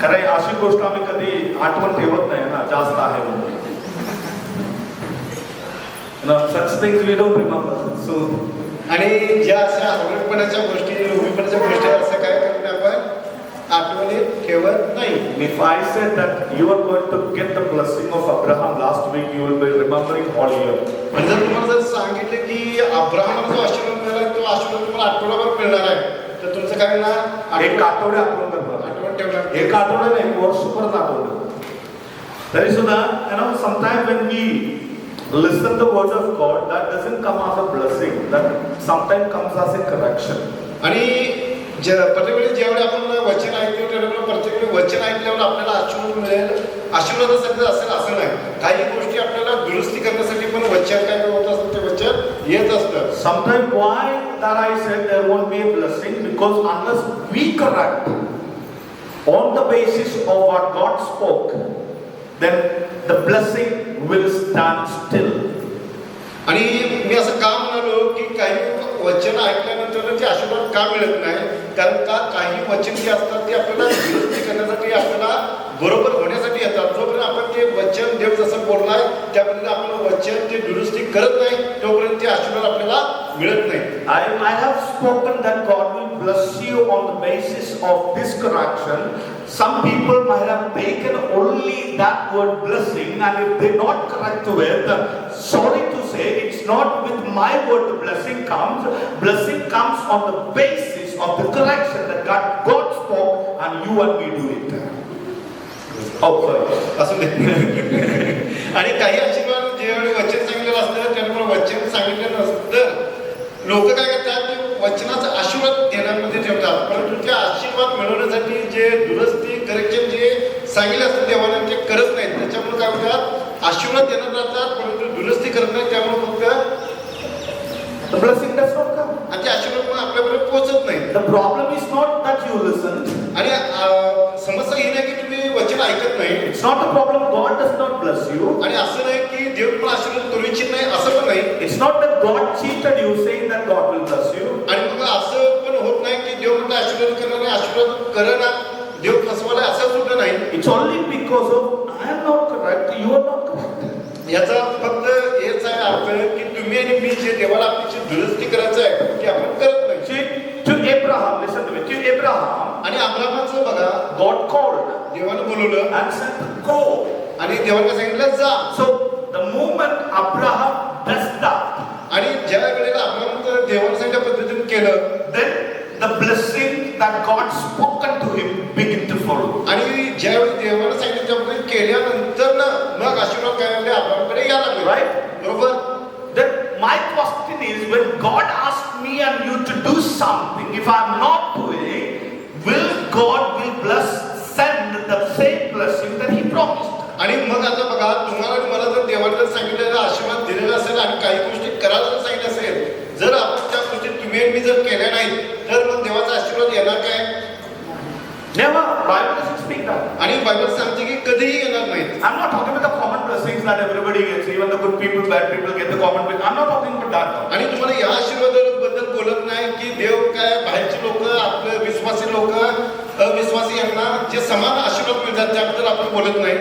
कारण अशी गोष्ट आम्ही कधी आठवण ठेवत नाही ना, जास्त आहे म्हणून. such things we don't remember. So आणि ज्या अशा आवडपणाच्या गोष्टी, लोभीपणाच्या गोष्टी असं काय करत आपण आठवणीत ठेवत नाही. if I said that you are going to get the blessing of Abraham last week, you will be remembering all year. पण जर तुम्हाला जर सांगितलं की अब्राहमाला जो आशीर्वाद मिळाला तो आशीर्वाद तुम्हाला आठवडाभर मिळणार आहे, तर तुमचं काय ना एक आठवडे आठवण करणार, आठवण ठेवणार. एक आठवडे नाही, एक वर्ष परत आठवडे. तरी सुद्धा sometimes when we listen the word of God, that doesn't come as a blessing, that sometimes comes as a correction. आणि प्रत्येक वेळी ज्यावेळी आपण वचन ऐकतो त्यावेळेला प्रत्येक वेळी वचन ऐकल्यावर आपल्याला आशीर्वाद मिळेल, आशीर्वादासाठी असेल असं नाही. काही गोष्टी आपल्याला दुरुस्ती करण्यासाठी पण वचन काय होत असतं, ते वचन येत असतं. Sometimes why that I said there won't be a blessing, because unless we correct on the basis of what God spoke, then the blessing will stand still. आणि मी असं का म्हणालो की काही वचन ऐकल्यानंतर ते आशीर्वाद का मिळत नाही, कारण का काही वचन जे असतात ते आपल्याला दुरुस्ती करण्यासाठी, आपल्याला बरोबर होण्यासाठी येतात. जोपर्यंत आपण ते वचन देव जसं बोललाय त्यापर्यंत आपण वचन ते दुरुस्ती करत नाही, तोपर्यंत ते आशीर्वाद आपल्याला मिळत नाही. I have spoken that God will bless you on the basis of this correction. Some people might have taken only that word blessing, and if they not correct with, sorry to say, it's not with my word the blessing comes. Blessing comes on the basis of the correction that God spoke, and you and me do it. Oh, sorry. असं आणि काही आशीर्वाद ज्यावेळी वचन सांगितलेलं असतं त्यामुळे वचन सांगितलेलं नसतं, लोक काय करतात की वचनाचा आशीर्वाद देण्यामध्ये ठेवतात, परंतु त्या आशीर्वाद मिळवण्यासाठी जे दुरुस्ती करेक्शन जे सांगितले असतं देवाने ते करत नाहीत. त्याच्यामुळे काय होतात, आशीर्वाद देण्यात जातात परंतु दुरुस्ती करत नाही, त्यामुळे फक्त The blessing does not come. आणि ते आशीर्वाद मग आपल्यापर्यंत पोहोचत नाही. The problem is not that you listen. आणि समस्या ही नाही की तुम्ही वचन ऐकत नाही. It's not the problem God does not bless you. आणि असं नाही की देव पण आशीर्वाद करू इच्छित नाही, असं पण नाही. It's not that God cheated you saying that God will bless you. आणि मग असं पण होत नाही की देव म्हणतो आशीर्वाद करणार नाही, आशीर्वाद करना, देव फसवायला, असं सुद्धा नाही. It's only because of I am not correct, you are not correct. याचा फक्त हेच आहे अर्थ की तुम्ही आणि मी जे देवाला आपली दुरुस्ती करायचं आहे की आपण करत नाही. To Abraham, listen to me. To Abraham, आणि अब्राहमाचं बघा, God called देवानं बोलवलं and said, "Go." आणि देवाने सांगितलं जा. So the moment Abraham does that, आणि ज्या वेळेला अब्राहम देवाने सांगितल्या पद्धतीने केलं, then the blessing that God spoken to him begin to follow. आणि ज्यावेळी देवाने सांगितलं त्यामध्ये केल्यानंतर ना मग आशीर्वाद काय म्हणजे अब्राहमकडे यायला लागले. Right? बरोबर. Then my question is, when God asks me and you to do something, if I am not doing, will God send the same blessing that He promised? आणि मग आता बघा, तुम्हाला आणि मला जर देवाने जर सांगितलेला आशीर्वाद दिलेला असेल आणि काही गोष्टी करायला जर सांगितलं असेल, जर आपण त्या गोष्टी तुम्ही आणि मी जर केल्या नाहीत, तर मग देवाचा आशीर्वाद येणार काय? Never. Bible doesn't speak that. आणि बायबल सांगते की कधीही येणार नाहीत. I'm not talking about the common blessings that everybody gets, even the good people, bad people get the common blessing. I'm not talking about that. आणि तुम्हाला या आशीर्वादाबद्दल बोलत नाही की देव काय बाहेरचे लोक, आपले विश्वासी लोक, अविश्वासी यांना जे समान आशीर्वाद मिळतात त्याबद्दल आपण बोलत नाही.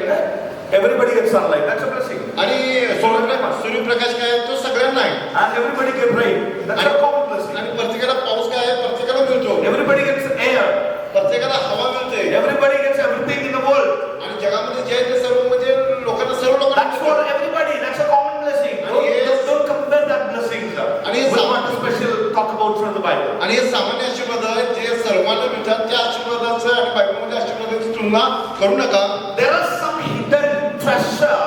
Everybody gets sunlight. That's a blessing. आणि सूर्यप्रकाश काय तो सगळ्यांना आहे. And everybody gets rain. That's a common blessing. आणि प्रत्येकाला पाऊस काय आहे, प्रत्येकाला मिळतो. Everybody gets air. प्रत्येकाला हवा मिळते. Everybody gets everything in the world. आणि जगामध्ये जे आहे ते सर्व म्हणजे लोकांना, सर्व लोकांना. That's for everybody. That's a common blessing. Don't compare that blessings. आणि we want to special talk about from the Bible. आणि हे सामान्य आशीर्वाद आहे जे सर्वांना मिळतात, त्या आशीर्वादाचं आणि बायबलमध्ये आशीर्वादाची तुलना करू नका. There are some hidden treasure.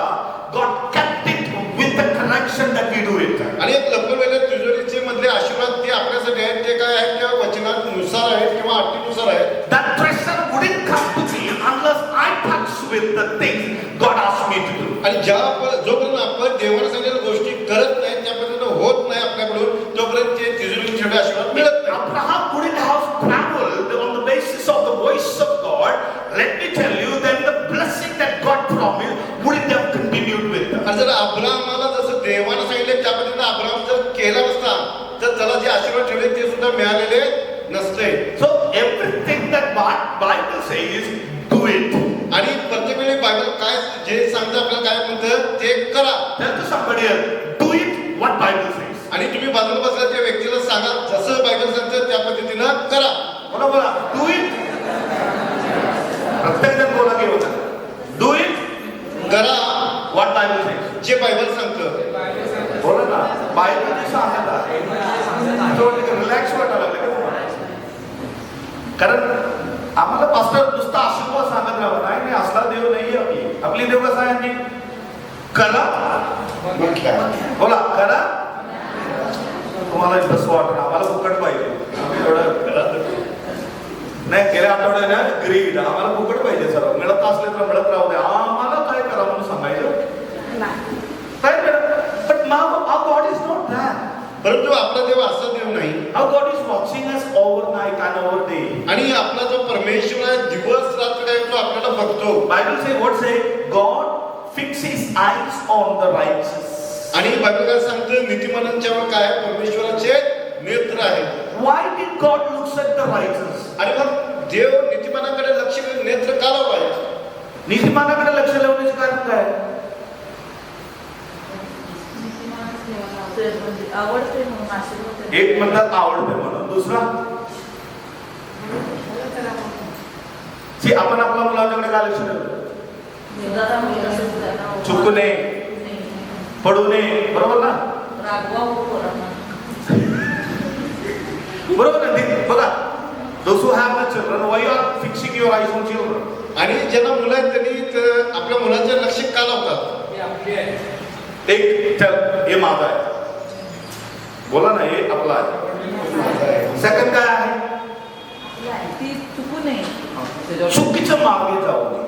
God kept it with the correction that we do it. आणि एक लपवलेल्या तिजोरीचे मधले आशीर्वाद ते आपल्यासाठी आहेत, ते काय आहेत, त्या वचनानुसार आहेत किंवा अटीनुसार आहेत. That treasure wouldn't come to me unless I touch with the things God asked me to do. आणि जोपर्यंत आपण देवाने सांगितलेल्या गोष्टी करत नाही, त्या पद्धतीने होत नाही आपल्याकडून, तोपर्यंत ते तिजोरीचे छोटे आशीर्वाद मिळत नाही. Abraham wouldn't have traveled on the basis of the voice of God. Let me tell you, then the blessing that God promised wouldn't have continued with them. आणि जर अब्राहमाला जसं देवाने सांगितले त्या पद्धतीने अब्राहम जर केला नसता, तर त्याला जे आशीर्वाद ठेवले ते सुद्धा मिळालेले नसते. So everything that Bible says, do it. आणि प्रत्येक वेळी बायबल काय जे सांगतं आपल्याला काय म्हणतं ते करा. Tell to somebody else, do it what Bible says. आणि तुम्ही बाजूला बसल्या त्या व्यक्तीला सांगा जसं बायबल सांगतं त्या पद्धतीनं करा. बोला बोला, do it. प्रत्येक जण बोला की होता. Do it करा what Bible says. जे बायबल सांगतं. बोला ना, बायबल जे सांगत आहे रिलॅक्स वाटायला लागलं का तुम्हाला? कारण आम्हाला पास्टर नुसता आशीर्वाद सांगत राहा नाही नाही असला देव नाहीये आपली देव कसा आहे आम्ही करा बोला करा. तुम्हाला बस वाटत आम्हाला फुकट पाहिजे एवढं नाही गेल्या आठवड्याने ग्रीड आम्हाला फुकट पाहिजे सर मिळत असले तर मिळत राहू द्या आम्हाला काय करा म्हणून सांगायचं काय करा. But now our God is not that. परंतु आपला देव असा देव नाही. Our God is watching us overnight and over day. आणि आपला जो परमेश्वर आहे दिवस रात्र काय तो आपल्याला बघतो. Bible say what say? God fixes eyes on the righteous. आणि बायबल काय सांगतं नीतिमानांच्यावर काय परमेश्वराचे नेत्र आहेत. Why did God looks at the righteous? आणि मग देव नीतिमानाकडे लक्ष नेत्र का लावाय? नीतिमानाकडे लक्ष लावण्याचे कारण काय? आवडते म्हणून आशीर्वाद. एक म्हणतात आवडते म्हणून दुसरा आपण आपल्या मुलांच्याकडे काय लक्ष ठेवतो? चुकू नये पडू नये बरोबर ना? बरोबर ना? बघा those who have the children why you are fixing your eyes on children. आणि ज्यांना मुलं आहेत त्यांनी आपल्या मुलांच्या लक्ष का लावतात? एक हे माझा आहे बोला ना हे आपला आहे. सेकंड काय आहे? ती चुकू नये चुकीच्या मार्गे जाऊ नये.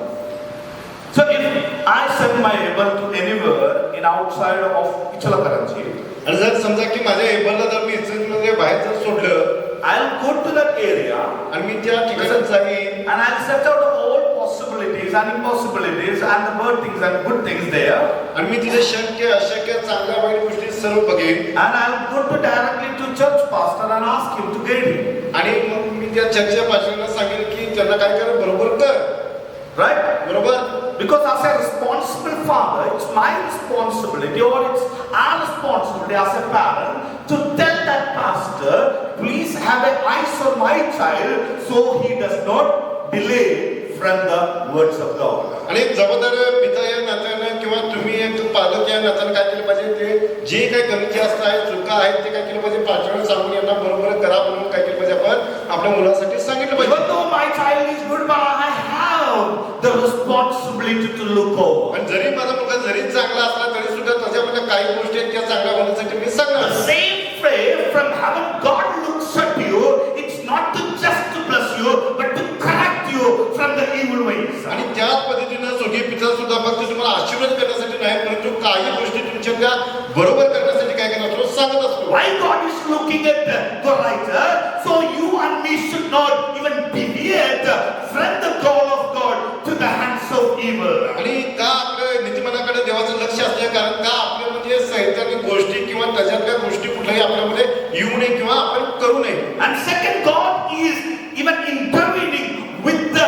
So if I send my able to anywhere in outside of Ichalkaranji आणि जर समजा की माझ्या एबलला जर मी इचलकरंजी बाहेर जर सोडलं I'll go to that area आणि मी त्या ठिकाणी जाईन and I'll set out all possibilities and impossibilities and the bad things and good things there आणि मी तिथे शक्य अशक्य चांगल्या वाईट गोष्टी सर्व बघेन and I'll go to directly to church pastor and ask him to guide me. आणि मग मी त्या चर्चच्या पास्टरला सांगेन की त्यांना काय कर बरोबर कर. Right? बरोबर. Because as a responsible father, it's my responsibility or it's our responsibility as a parent to tell that pastor, please have an eyes on my child so he does not delay from the words of God. आणि जबाबदार पिता या नात्यानं किंवा तुम्ही एक पालक या नात्यानं काय केलं पाहिजे ते जे काही कमी जास्त आहे चुका आहेत ते काय केलं पाहिजे पाठवून सांगून यांना बरोबर करा म्हणून काय केलं पाहिजे आपण आपल्या मुलासाठी सांगितलं Even पाहिजे. though my child is good, but I have the responsibility to look over. आणि जरी माझा मुलगा जरी चांगला असला तरी सुद्धा त्याच्यामध्ये काही गोष्टी आहेत त्या चांगल्या होण्यासाठी मी सांगणार. The same way from heaven God looks at you, it's not to just to bless you, but to correct you from the evil ways. आणि त्याच पद्धतीनं स्वर्गीय पिता सुद्धा फक्त तुम्हाला आशीर्वाद करण्यासाठी नाही परंतु काही गोष्टी तुमच्या त्या बरोबर करण्यासाठी काय करणार तो सांगत असतो. Why God is looking at the writer, so you and me should not even deviate from the call of God to the hands of evil. आणि का आपल्या नीतिमनाकडे देवाचं लक्ष असते कारण का आपल्या म्हणजे सैतानिक गोष्टी किंवा त्याच्यातल्या गोष्टी कुठल्याही आपल्यामध्ये येऊ नये किंवा आपण करू नये. And second, God is even intervening with the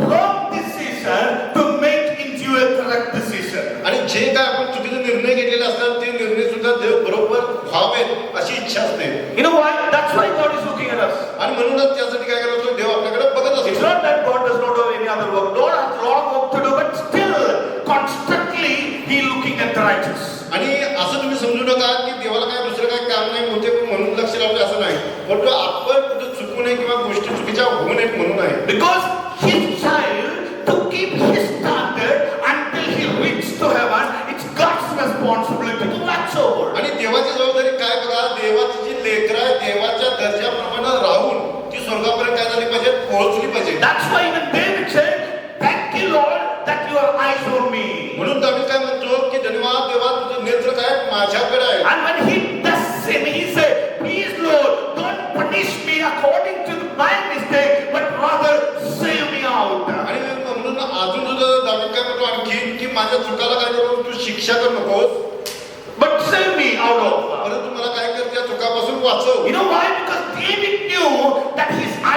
wrong decision to make into a correct decision. आणि जे काय आपण चुकीचे निर्णय घेतलेले असतात ते निर्णय सुद्धा देव बरोबर व्हावेत अशी इच्छा असते. You know why? That's why God is looking at us. आणि म्हणूनच त्यासाठी काय करतो देव आपल्याकडे बघत It's असतो. not that God does not have any other work. God has a lot of work to do, but still, constantly, He looking at the righteous. आणि असं तुम्ही समजू नका की देवाला काय दुसरं काय काम नाही होते म्हणून लक्ष लावलं असं नाही परंतु आपण कुठे चुकू नये किंवा गोष्टी चुकीच्या होऊ नयेत म्हणून आहे. Because His child, to keep His standard until he reaches to heaven, it's God's responsibility to watch over. आणि देवाची जबाबदारी काय बघा देवाची जी लेकरं आहे देवाच्या दर्जाप्रमाणे राहून ती स्वर्गापर्यंत काय झाली पाहिजे पोहोचली पाहिजे. That's why even David said, thank you Lord that your eyes on me. म्हणून दावीद काय म्हणतो की धन्यवाद देवा तुझं नेत्र काय माझ्याकडे आहे. And when he does sin, he said, please Lord, don't punish me according to my mistake, but rather save me out. आणि म्हणून अजून तुझं दावीद काय म्हणतो आणखी की माझ्या चुकाला काय करू तू शिक्षा करू नकोस But save me out of. परंतु मला काय कर त्या चुकापासून वाचव. You know why? Because David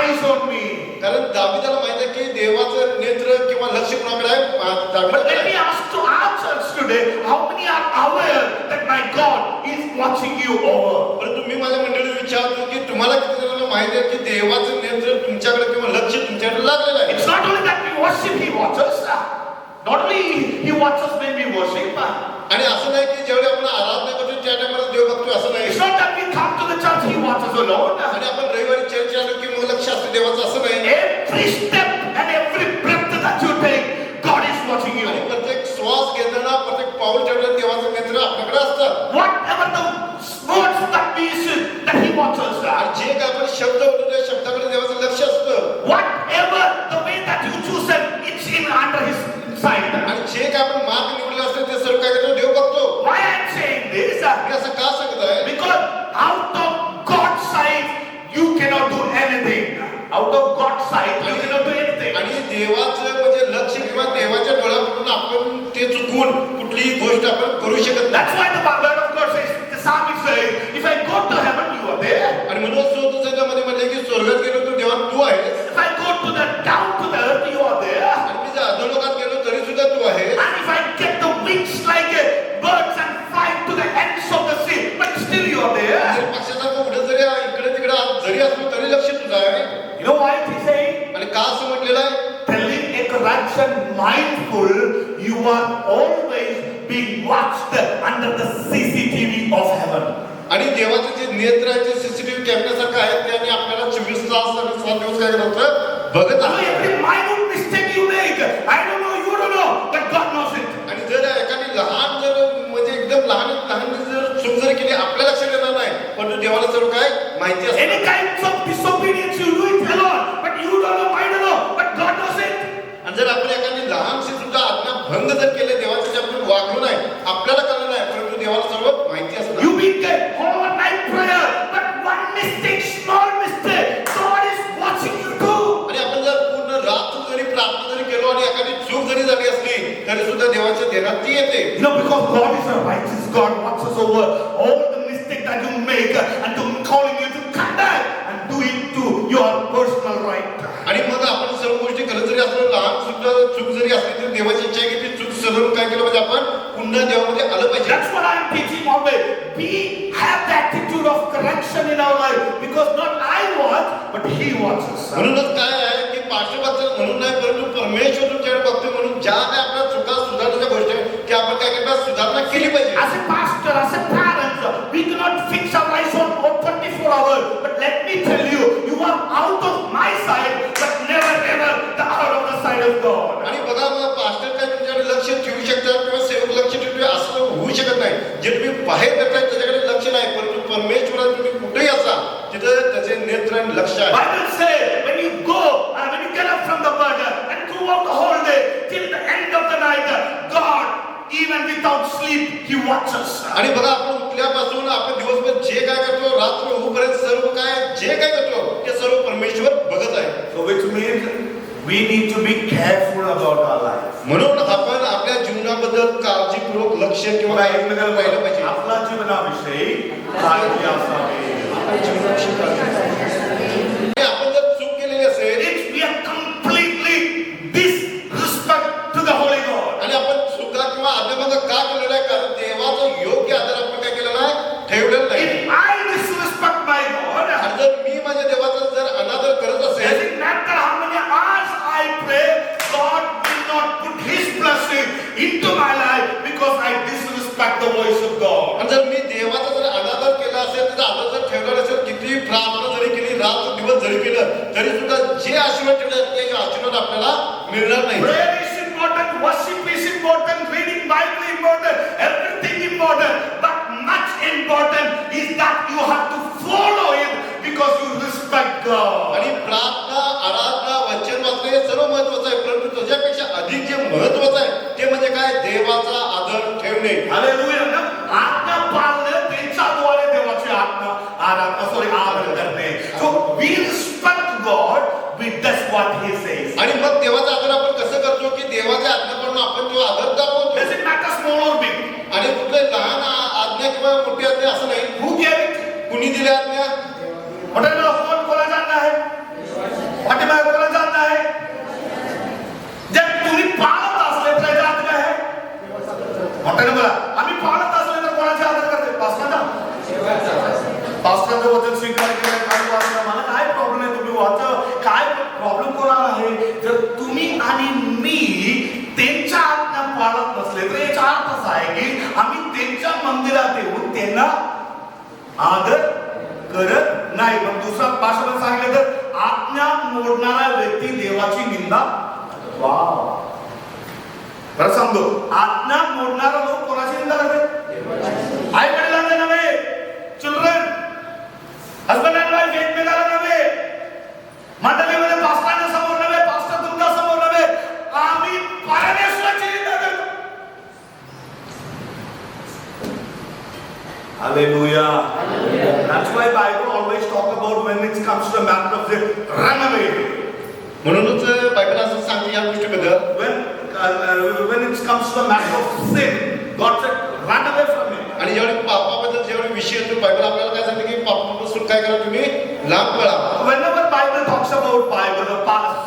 eyes on me. कारण दाविदाला माहिती आहे की देवाचं नेत्र किंवा लक्ष कोणाकडे आहे? But दाविदाकडे let me आहे. ask to our church today, how many are aware that my God is watching you over? परंतु मी माझ्या मंडळीला विचारतो की तुम्हाला किती जणांना माहिती आहे की देवाचं नेत्र तुमच्याकडे किंवा लक्ष तुमच्याकडे लागलेलं आहे? It's not only that we worship, He watches. Not only He watches when we worship. आणि असं नाही की जेवढे आपण आराधना करतो त्या टायमाला देव बघतो असं नाही. It's not that we come to the church, He watches alone. आणि आपण रविवारी चर्च आलो की मग लक्ष असते देवाचं असं नाही. Every step and every breath that you take, God is watching you. आणि प्रत्येक श्वास घेताना प्रत्येक पाऊल ठेवताना देवाचं नेत्र आपल्याकडे असतं. Whatever the words that we use, that He watches. आणि जे काय आपण शब्द बोलतो त्या शब्दाकडे देवाचं लक्ष असतं. Whatever the way that you choose it, it's in under His sight. आणि जे काय आपण मार्ग निवडले असते ते सर्व काय करतो देव बघतो. Why I'm saying this? मी असं का सांगत आहे? Because out of God's sight, you cannot do anything. Out of God's sight, you cannot do anything. आणि देवाचं म्हणजे लक्ष किंवा देवाच्या डोळ्याकडून आपण ते चुकवून कुठलीही गोष्ट आपण करू शकत नाही. That's why the word of God says, the psalmist says, if I go to heaven, you are there. आणि म्हणून स्तोत्र संघामध्ये म्हणले की स्वर्गात गेलो तर देवा तू आहेस. If I go to the down to the earth, you are there. आणि मी जर अधोलोकात गेलो तरी सुद्धा तू आहेस. And if I get the wings like birds and fly to the ends of the sea, but still you are there. जर पक्षासारखं उडत जरी इकडे तिकडे जरी असलो तरी लक्ष तुझं आहे. You know why it is saying? आणि का असं म्हटलेलं आहे? Telling a correction mindful, you are always being watched under the CCTV of heaven. आणि देवाचे जे नेत्र आहे ते सीसीटीव्ही कॅमेऱ्यासारखं आहे त्याने आपल्याला 24 तास आणि 7 दिवस काय करत बघत So आहे. every minute mistake you make, I don't know, you don't know, but God knows it. आणि जर एखादी लहान जर म्हणजे एकदम लहान जर चूक जरी केली आपल्या लक्षात येणार नाही पण देवाला सर्व काय माहिती असते. Any kinds of disobedience you do it alone, but you don't know, I don't know, but God knows it. आणि जर आपण एखादी लहानशी सुद्धा आज्ञा भंग जर केले देवाच्या आपण वागलो नाही आपल्याला कळलं नाही परंतु देवाला सर्व माहिती असतं. You be get all night prayer, but one mistake, small mistake, God is watching you too. आणि आपण जर पूर्ण रात्र जरी प्रार्थना जरी केलो आणि एखादी चूक जरी झाली असली तरी सुद्धा देवाच्या ध्यानात ती येते. You know, because God is a righteous God, watches over all the mistake that you make and to calling you to come back and do it to your personal right. आणि मग आपण सर्व गोष्टी करत जरी असलो लहान सुद्धा चूक जरी असली तरी देवाची इच्छा आहे की ती चूक सलून काय केलं पाहिजे आपण पुन्हा देवामध्ये आलं पाहिजे. That's what I'm teaching always. We have the attitude of correction in our life because not I watch, but He watches. म्हणूनच काय आहे की पार्श्वभाग म्हणून नाही परंतु परमेश्वर तुमच्याकडे बघतो म्हणून ज्या काय आपल्या चुका सुधारण्याच्या गोष्टी आहेत त्या आपण काय केलं सुधारणा केली पाहिजे. As a pastor, as a parent, we cannot fix our lives on 24 hours. But let me tell you, you are out of my side, but never ever the out of the side of God. आणि बघा मग pastor काय तुमच्याकडे लक्ष ठेवू शकतात किंवा सेवक लक्ष ठेवू असं होऊ शकत नाही. जे तुम्ही बाहेर करताय त्याच्याकडे लक्ष नाही परंतु परमेश्वरात तुम्ही कुठेही असा तिथं त्याचे नेत्र आणि लक्ष आहे. Bible says when you go and when you get up from the bed and throughout the whole day till the end of the night, God even without sleep He watches. आणि बघा आपण उठल्यापासून आपण दिवसभर जे काय करतो रात्र होऊपर्यंत सर्व काय जे काय करतो ते सर्व परमेश्वर बघत आहे. So which means we need to be careful about our life. म्हणून आपण आपल्या जीवनाबद्दल काळजीपूर्वक लक्ष किंवा एकमेकाला राहिलं पाहिजे. आपला जीवनाविषयी काळजी असावी. आणि आपण जर चूक केलेली असेल If we are completely disrespect to the Holy God. आणि आपण चुका किंवा आज्ञाभंग का केलेला आहे कारण देवाचा योग्य आदर आपण काय केलेला आहे ठेवलेला नाही. If I disrespect my God, आणि जर मी माझ्या देवाचा जर अनादर करत असेल doesn't matter how many hours I pray, God will not put His blessing into my life because I disrespect the voice of God. आणि जर मी देवाचा जर अनादर केला असेल त्याचा आदर जर ठेवला असेल किती प्रार्थना जरी केली रात्र दिवस जरी केलं तरी सुद्धा जे आशीर्वाद ठेवले ते आशीर्वाद आपल्याला मिळणार नाही. Prayer is important, worship is important, reading Bible important, everything important, but much important is that you have to follow it because you respect God. आणि प्रार्थना आराधना वचन वाचणे हे सर्व महत्वाचं आहे परंतु त्याच्यापेक्षा अधिक जे महत्वाचं आहे ते म्हणजे काय देवाचा आदर ठेवणे. हालेलुया. आज्ञा पाळणे त्यांच्याद्वारे देवाची आदर करणे. So we respect God, we does what He says. आणि मग देवाचा आदर आपण कसं करतो की देवाच्या आज्ञाप्रमाणे आपण तो आदर दाखवतो. Doesn't matter small or big. आणि कुठले लहान आज्ञा किंवा मोठी आज्ञा असं नाही. Who gave it? कुणी दिली आज्ञा? हॉटेलला फोन कोणाचा आणला आहे? मोठ्याने बोला. आम्ही पाळत असले तर कोणाचे आदर करते? पास्टरांचा. पास्टरांचं वचन स्वीकार केलं, काय वाचलं, मला काय प्रॉब्लेम आहे, तुम्ही वाचा. काय प्रॉब्लेम कोणाला आहे? जर तुम्ही आणि मी त्यांच्या आज्ञा पाळत नसले तर याचा अर्थ असा आहे की आम्ही त्यांच्या मंदिरात येऊन त्यांना आदर करत नाही. पण दुसरा भाषेमध्ये सांगितलं तर आज्ञा मोडणारा व्यक्ती देवाची निंदा. वाव. बरं सांगतो, आज्ञा मोडणारा लोक कोणाची निंदा करते? आई वडिलांना नव्हे, चिल्ड्रन, हजबंड अँड वाईफ एकमेकाला नव्हे, मंडळीमध्ये पास्टरांच्या समोर नव्हे, पास्टर तुमच्या समोर नव्हे, आम्ही परमेश्वराची निंदा करतो. Hallelujah. That's why Bible always talk about when it comes to the matter of sin, run away. म्हणूनच बायबल असं सांगते या गोष्टीबद्दल. When it comes to the matter of sin, God said, run away from it. आणि ज्यावेळी पापाबद्दल ज्यावेळी विषय येतो बायबल आपल्याला काय सांगते की पापापासून काय करा, तुम्ही लांब पळा. Whenever Bible talks about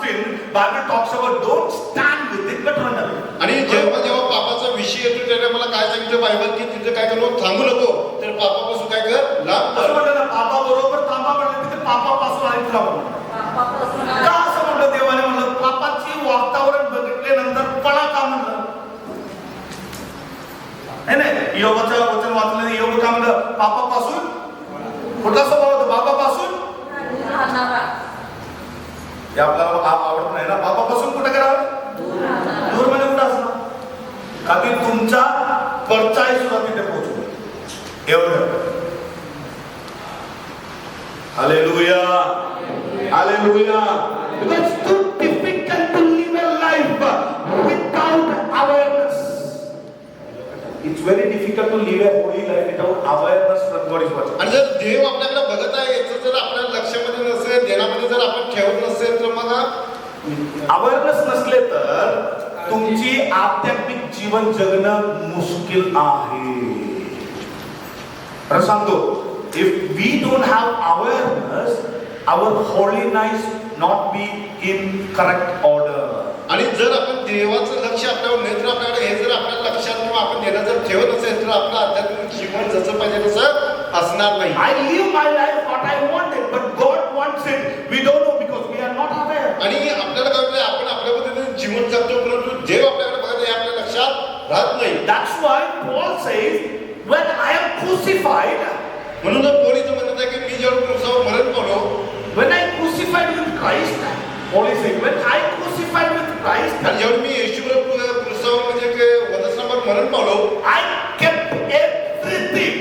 sin, Bible talks about don't stand with it, but run away. आणि जेव्हा जेव्हा पापाचा विषय येतो त्यावेळेला मला काय सांगितलं बायबल की तिथे काय करू, थांबू नको, तर पापापासून काय कर, लांब असं पळ. म्हणलं ना, पापा बरोबर थांबा म्हणलं तिथे पापापासून ऐकला म्हणून. का असं म्हणलं देवाने? म्हणलं पापाची वातावरण बघितल्यानंतर पळा का म्हणलं? नाही, योगाचं वचन वाचलं, योग का म्हणलं? पापापासून. कुठला स्वभाव होता? पापापासून. हे आपल्याला आवडत नाही ना. पापापासून कुठे करावं? दूर म्हणजे कुठं असणार? का की तुमचा परचाही सुद्धा तिथे पोहोचतो. एवढं. Hallelujah. Hallelujah. Because it's too difficult to live a life without awareness. It's very difficult to live a holy life without awareness that God is watching. आणि जर देव आपल्याकडे बघत आहे याचं जर आपल्या लक्षामध्ये नसेल, ध्यानामध्ये जर आपण ठेवत नसेल तर मग अवेअरनेस नसले तर तुमची आध्यात्मिक जीवन जगणं मुश्किल आहे. तर सांगतो, if we don't have awareness, our holiness not be in correct order. आणि जर आपण देवाचं लक्ष आपल्यावर नाही तर आपल्याकडे हे जर आपल्या लक्षात किंवा आपण देणं जर ठेवत असेल तर आपलं आध्यात्मिक जीवन जसं पाहिजे तसं असणार नाही. I live my life what I wanted, but God wants it. We don't know because we are not aware. आणि आपल्याला काय वाटतं, आपण आपल्या पद्धतीने जीवन जगतो परंतु देव आपल्याकडे बघत आहे आपल्या लक्षात राहत नाही. That's why Paul says, when I am crucified, म्हणून पोलीचं म्हणत आहे की मी जेव्हा क्रूसावर मरण पावलो, when I crucified with Christ, Paul is saying, when I crucified with Christ, आणि जेव्हा मी येशूवर क्रूसावर म्हणजे वधस्తంభावर मरण पावलो, I kept everything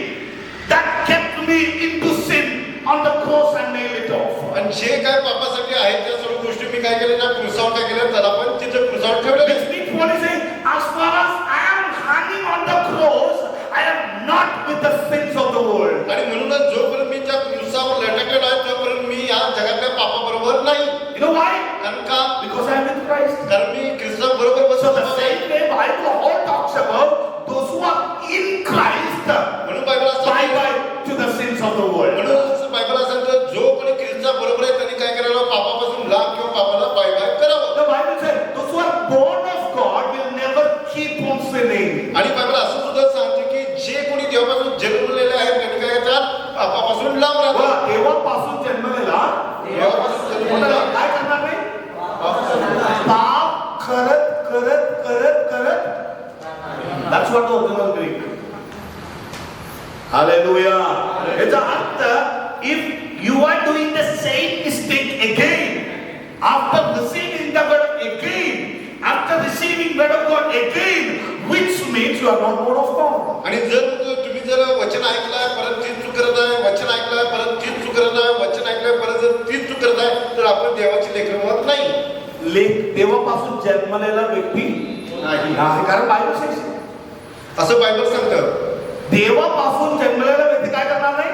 that kept me into sin on the cross and nailed it off. आणि जे काय पापासाठी आहेत त्या सर्व गोष्टी मी काय केल्या त्या क्रूसावर काय केल्या, त्याला पण तिथं क्रूसावर ठेवलेलं. Which means Paul is saying, as far as I am hanging on the cross, I am not with the sins of the world. आणि म्हणूनच जोपर्यंत मी त्या क्रूसावर लटकलेलो आहे तोपर्यंत मी या जगातल्या पापाबरोबर नाही. You know why? कारण का? Because I am with Christ. कारण मी ख्रिस्ताबरोबर So the बसलो. same way Bible all talks about those who are in Christ, म्हणून बायबल असं bye to the sins of the world. म्हणून बायबल असं सांगतं, जो कोणी ख्रिस्ता बरोबर आहे त्यांनी काय करावं, पापापासून लांब किंवा पापाला बाय बाय करावं. The Bible says those who are born of God will never keep on sinning. आणि बायबल असं सुद्धा सांगते की जे कोणी देवापासून जन्मलेले आहेत त्यांनी काय करतात, पापापासून लांब राहतात. बघा, देवापासून जन्मलेला देवापासून जन्मलेला काय करणार नाही? पाप करत करत करत करत. That's what the original Greek. Hallelujah. याचा अर्थ, if you are doing the same mistake again, after receiving the word again, after receiving word of God again, which means you are not born of God. आणि जर तुम्ही जर वचन ऐकलाय परत तीच चूक करत आहे, वचन ऐकलाय परत तीच चूक करत आहे, वचन ऐकलाय परत जर तीच चूक करत आहे तर आपण देवाची लेकरं होत नाही. देवापासून जन्मलेला व्यक्ती नाही, कारण बायबल says असं बायबल सांगतं. देवापासून जन्मलेला व्यक्ती काय करणार नाही?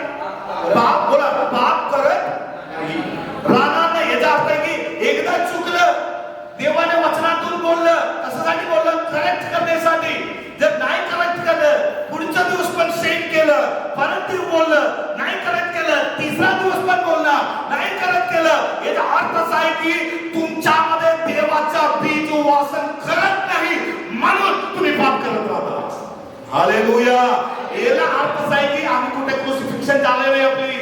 पाप. बोला, पाप करत राहणार नाही. याचा अर्थ आहे की एकदा चुकलं, देवाने वचनातून बोललं, कशासाठी बोललं? करेक्ट करण्यासाठी. जर नाही करेक्ट केलं, पुढचा दिवस पण सेम केलं, परत ते बोललं, नाही करेक्ट केलं, तिसरा दिवस पण बोलला, नाही करेक्ट केलं, याचा अर्थ असा आहे की तुमच्यामध्ये देवाचा बीज वासन करत नाही, म्हणून तुम्ही पाप करत राहता. हालेलुया. याला अर्थ असा आहे की आम्ही कुठे क्रुसिफिक्शन झाले नाही आपली.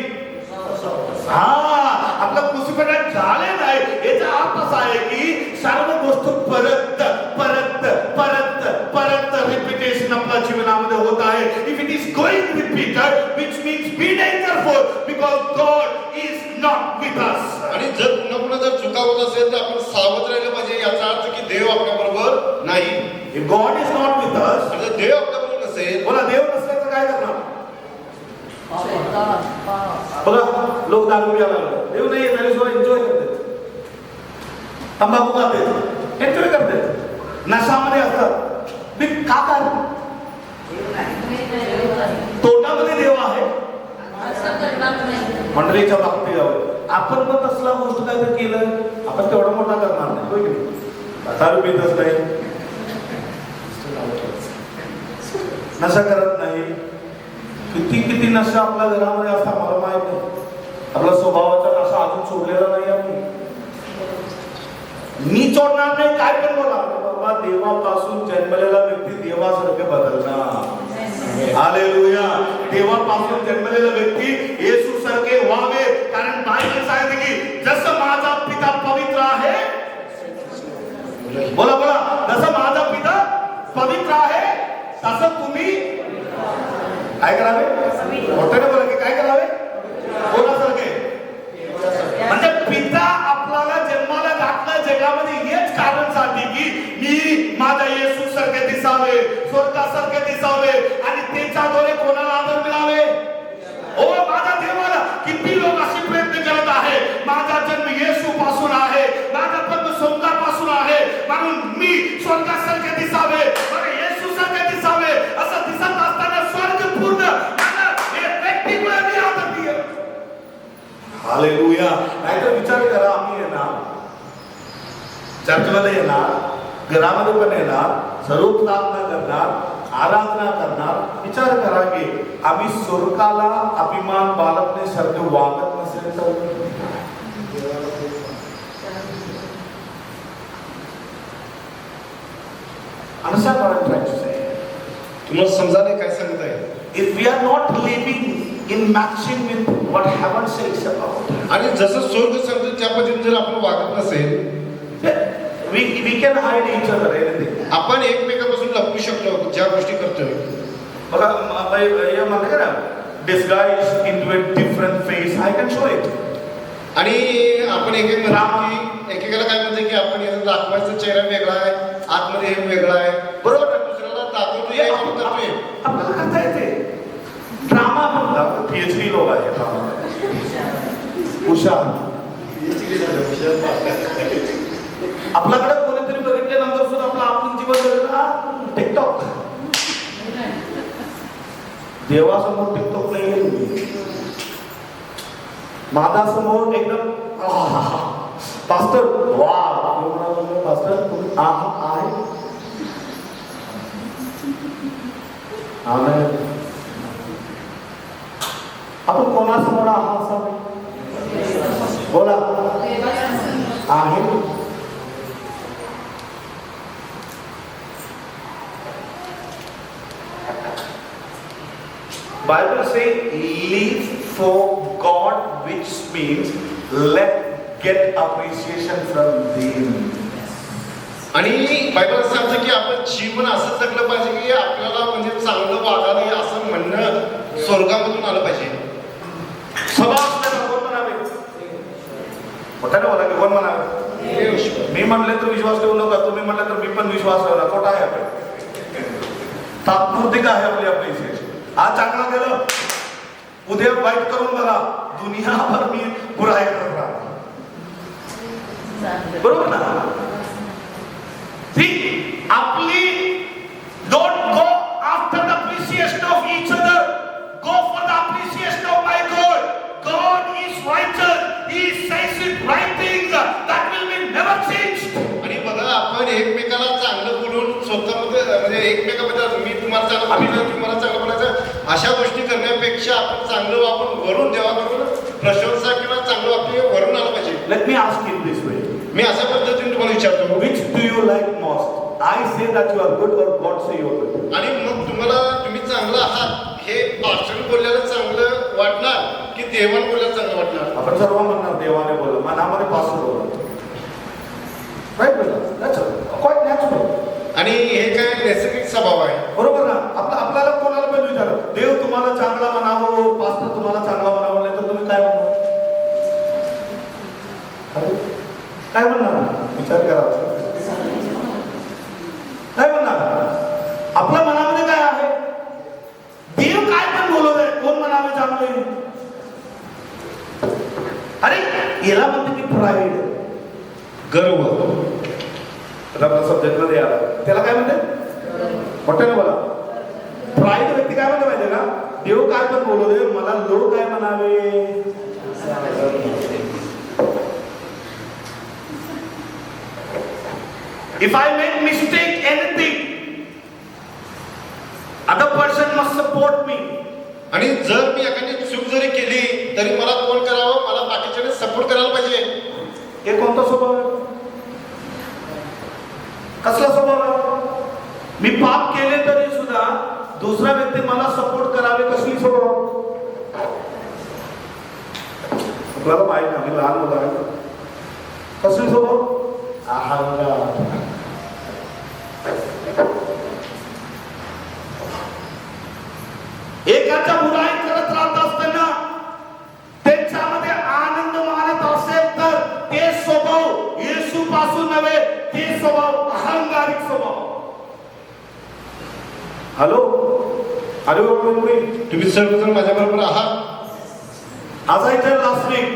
आपलं क्रुसिफिक्शन झाले नाही याचा अर्थ असा आहे की सर्व गोष्ट परत परत परत परत रिपिटेशन आपल्या जीवनामध्ये होत आहे. If it is going repeated which means be डेंजरफुल because God is not with us. आणि जर पुन्हा पुन्हा जर चुका होत असेल तर आपण सावध राहिलं पाहिजे. याचा अर्थ की देव आपल्या बरोबर नाही. If God is not with us, आणि जर देव आपल्या बरोबर नसेल, बोला देव नसल्याचं काय करणार? शैतान. बघा लोक दारू प्यायला लागले. देव नाही येत सोडा एन्जॉय करते, तंबाखू खाते, एन्जॉय करते, नशामध्ये असतात. मी का काय तोंडामध्ये देव आहे असं करणार नाही. मंडळीच्या बाबतीत आपण पण तसला गोष्ट काय तर केलं आपण तेवढा मोठा करणार नाही. होय की नाही? दारू पितच नाही, नशा करत नाही. किती किती नशा आपल्या घरामध्ये असता मला माहित नाही. आपला स्वभावाचा नशा अजून सोडलेला नाही आम्ही. मी सोडणार नाही काय पण बोला. बाबा देवापासून जन्मलेला व्यक्ती देवासारखे बदलणार. हालेलुया. देवापासून जन्मलेला व्यक्ती येशू सारखे व्हावे. कारण बायबल सांगते की जसं माझा पिता पवित्र आहे, बोला बोला, जसं माझा पिता पवित्र आहे तसं तुम्ही काय करावे. मोठ्याने बोला की काय करावे. कोणासारखे म्हणजे पिता आपल्याला जन्माला घातलं जगामध्ये हेच कारणसाठी की मी माझ्या येशू सारखे दिसावे, स्वर्गासारखे दिसावे आणि त्याच्याद्वारे कोणाला आदर मिळावे. ओ माझ्या देवाला किती लोक अशी प्रयत्न करत आहे. माझा जन्म येशू पासून आहे, माझा जन्म स्वर्गापासून आहे म्हणून मी स्वर्गासारखे दिसावे, मला येशू सारखे दिसावे. असं दिसत असताना स्वर्ग पूर्ण व्यक्तीमुळे मी आदर दिले. हालेलुया. नाहीतर विचार करा, आम्ही येणार चर्चमध्ये येणार, घरामध्ये पण येणार, सर्व प्रार्थना करणार, आराधना करणार. विचार करा की आम्ही स्वर्गाला अभिमान बाळगण्यासारखे वागत नसेल तर understand what I'm trying to say? तुम्हाला समजा नाही काय सांगत आहे. If we are not living in matching with what heaven says about, आणि जसं स्वर्ग सांगतो त्या पद्धतीने जर आपण वागत नसेल, we can hide each other anything. आपण एकमेकांपासून लपवू शकतो ज्या गोष्टी करतोय. बघा हे म्हणते का ना, disguise into a different face, I can show it. आणि आपण एकेकाला काय म्हणतो की आपण याचा दाखवायचा चेहरा वेगळा आहे, आतमध्ये हे वेगळा आहे. बरोबर आहे. दुसऱ्याला दाखवतो हे आपण करतोय. आपल्याला करता येते. ड्रामा म्हणतात, PhD लोक आहे ड्रामा. हुशार. आपल्याकडे कोणीतरी बघितल्यानंतर सुद्धा आपलं आपण जीवन जगलं टिकटॉक. देवासमोर टिकटॉक नाही. माझ्यासमोर एकदम पास्टर वा पास्टर आहे. आपण कोणासमोर आहात बोला आहे. Bible say live for God, which means get appreciation from them. आणि बायबल सांगतं की आपण जीवन असं जगलं पाहिजे की आपल्याला म्हणजे चांगलं वागावं असं म्हणणं स्वर्गामधून आलं पाहिजे. सभा असल्याला कोण म्हणावे. मोठ्याने बोला की कोण म्हणावे. मी म्हणले तर विश्वास ठेवू नका, तुम्ही म्हणले तर मी पण विश्वास ठेवला. खोटा आहे आपण. तात्पुरती आहे आपली अप्रिसिएशन. आज चांगलं केलं, उद्या वाईट करून बघा, दुनियाभर मी बुराई करत राहतो. बरोबर ना. आपली don't go after the appreciation of each other, go for the appreciation of my God. God is righteous, He says it right things, that will be never changed. आणि बघा आपण एकमेकाला चांगलं बोलून स्वतःमध्ये म्हणजे एकमेकाबद्दल मी तुम्हाला चांगलं बोलायचं, तुम्हाला चांगलं बोलायचं अशा गोष्टी करण्यापेक्षा आपण चांगलं वापरून वरून देवाकडून प्रशंसा किंवा चांगलं वापरून वरून आलं पाहिजे. Let me ask you this way. मी अशा पद्धतीने तुम्हाला विचारतो, Which do you like most? I say that you are good or God say you are good. आणि मग तुम्ही चांगलं आहात हे भाषण बोलल्याला चांगलं वाटणार की देवान बोलल्याला चांगलं वाटणार? आपण सर्व म्हणणार देवाने बोललं, मनामध्ये पासून बोललं. राईट बोलला, दॅट्स क्वाइट नॅचरल. आणि हे काय नैसर्गिक स्वभाव आहे, बरोबर ना? आपल्याला कोणाला पण विचारा, देव तुम्हाला चांगला म्हणावं, पास्टर तुम्हाला चांगला म्हणावं, नाही तर तुम्ही काय म्हणणार? काय म्हणणार? विचार करा. काय म्हणणार? आपल्या मनामध्ये काय आहे? देव काय पण बोलत आहे, कोण म्हणावे चांगले? अरे याला म्हणते की प्राईड, गर्व. आपला सब्जेक्ट मध्ये आला, त्याला काय म्हणते? मोठ्याने बोला. प्राईड व्यक्ती काय म्हणते माहितीये का? देव काय पण बोलू दे, मला लोक काय म्हणावे. If I make mistake anything, other person must support me. आणि जर मी एखादी चूक जरी केली तरी मला कोण करावं? मला बाकीच्याने सपोर्ट करायला पाहिजे. हे कोणता स्वभाव आहे? कसला स्वभाव आहे? मी पाप केले तरी सुद्धा दुसरा व्यक्ती मला सपोर्ट करावे, कसली स्वभाव? आपल्याला माहित नाही, आम्ही लहान मुलं आहे. कसली स्वभाव? अहंकार. एकाच्या बुराई करत राहत असताना त्यांच्यामध्ये आनंद मानत असेल तर ते स्वभाव येशू पासून नव्हे, ते स्वभाव अहंकारिक स्वभाव. हॅलो, अरे तुम्ही सर्वजण माझ्या बरोबर आहात. As I told last week,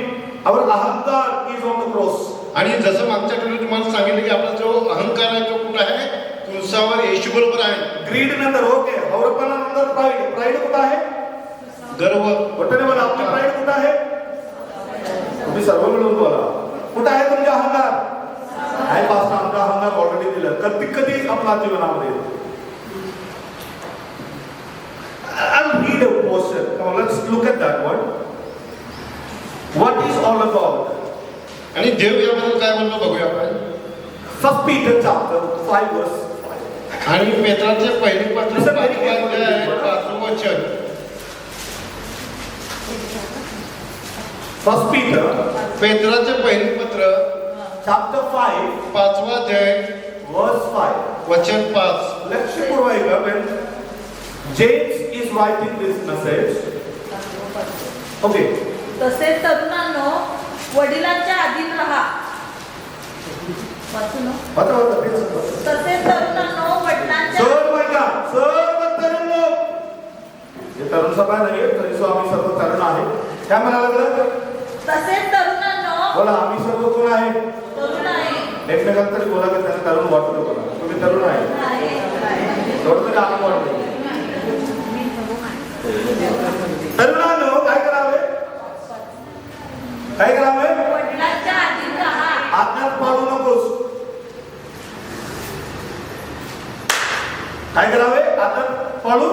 our ahankar is on the cross. आणि जसं मागच्या आठवड्यात तुम्हाला सांगितलं की आपला जो अहंकार आहे तो कुठं आहे? क्रूसावर येशू बरोबर आहे. ग्रीड नंतर ओके, हवरपणा नंतर प्राईड. प्राईड कुठं आहे? गर्व. कुठे बोला, आपली प्राईड कुठं आहे? तुम्ही सर्व मिळून बोला, कुठं आहे तुमचा अहंकार? आहे पासून आमचा अहंकार ऑलरेडी दिलं. कधी आपल्या जीवनामध्ये I'll read a portion. Now let's look at that one. What is all about? आणि देव याबद्दल काय म्हणतो बघूया आपण. First Peter chapter 5 verse 5. आणि पेत्राचे पहिले पत्र 5 वचन. First Peter पेत्राचे पहिले पत्र chapter 5 5 अध्याय verse 5. वचन 5. लक्षपूर्वक when James is writing this message. Okay. तसेच तरुणांनो वडिलांच्या अधीन राहा. वाचून तसेच तरुणांनो वडिलांच्या सर्व तरुण लोक, हे तरुण सभा नाही तरी आम्ही सर्व तरुण आहे. काय म्हणायला लागलं? तसेच तरुणांनो. बोला, आम्ही सर्व कोण आहे? तरुण आहे. एकमेकांना तरी बोला की त्यांना तरुण वाटतो. बोला, तुम्ही तरुण आहे. थोडं तरी आनंद वाटतो. तरुणांनो काय करावे? काय करावे? वडिलांच्या अधीन राहा. आज्ञात पाळू नकोस. काय करावे? आज्ञात पाळू.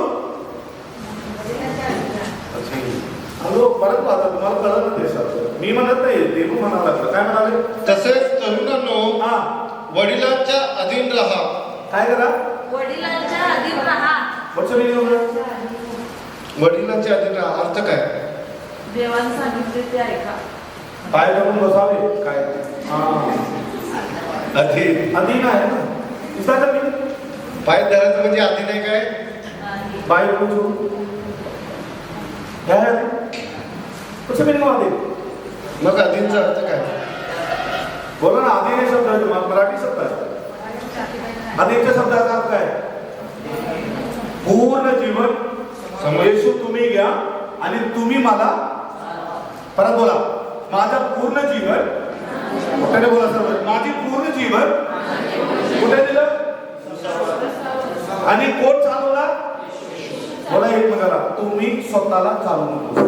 हॅलो, परत पाहता तुम्हाला कळलं ना देशात. मी म्हणत नाही, देव म्हणावं लागलं. काय म्हणाले? तसेच तरुणांनो हा, वडिलांच्या अधीन राहा. काय करा? वडिलांच्या अधीन राहा. वचन येऊन वडिलांच्या अधीन राहा अर्थ काय? देवाने सांगितले ते ऐका. पाय धरून बसावे. काय? अधीन. अधीन आहे ना. दिसता मी पाय धरायचं म्हणजे अधीन आहे काय? पाय धरून काय आहे? कसं बिन अधीन? मग अधीनचा अर्थ काय? बोला ना, अधीन हे शब्द आहे, मराठी शब्द आहे. अधीनच्या शब्दाचा अर्थ काय? पूर्ण जीवन येशू तुम्ही घ्या आणि तुम्ही मला. परत बोला, माझं पूर्ण जीवन. कुठे बोला सर, माझी पूर्ण जीवन कुठे दिलं? आणि कोण चालवला? बोला एक बघा, तुम्ही स्वतःला चालवू नको.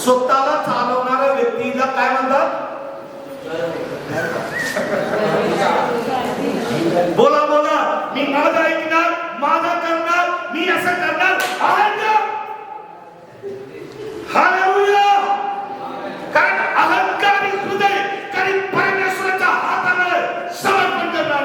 स्वतःला चालवणाऱ्या व्यक्तीला काय म्हणतात? बोला बोला, मी माझा ऐकणार, माझा करणार, मी असं करणार. हालेलुया. कारण अहंकारी हृदय कधी परमेश्वराच्या हाताला समर्पण करणार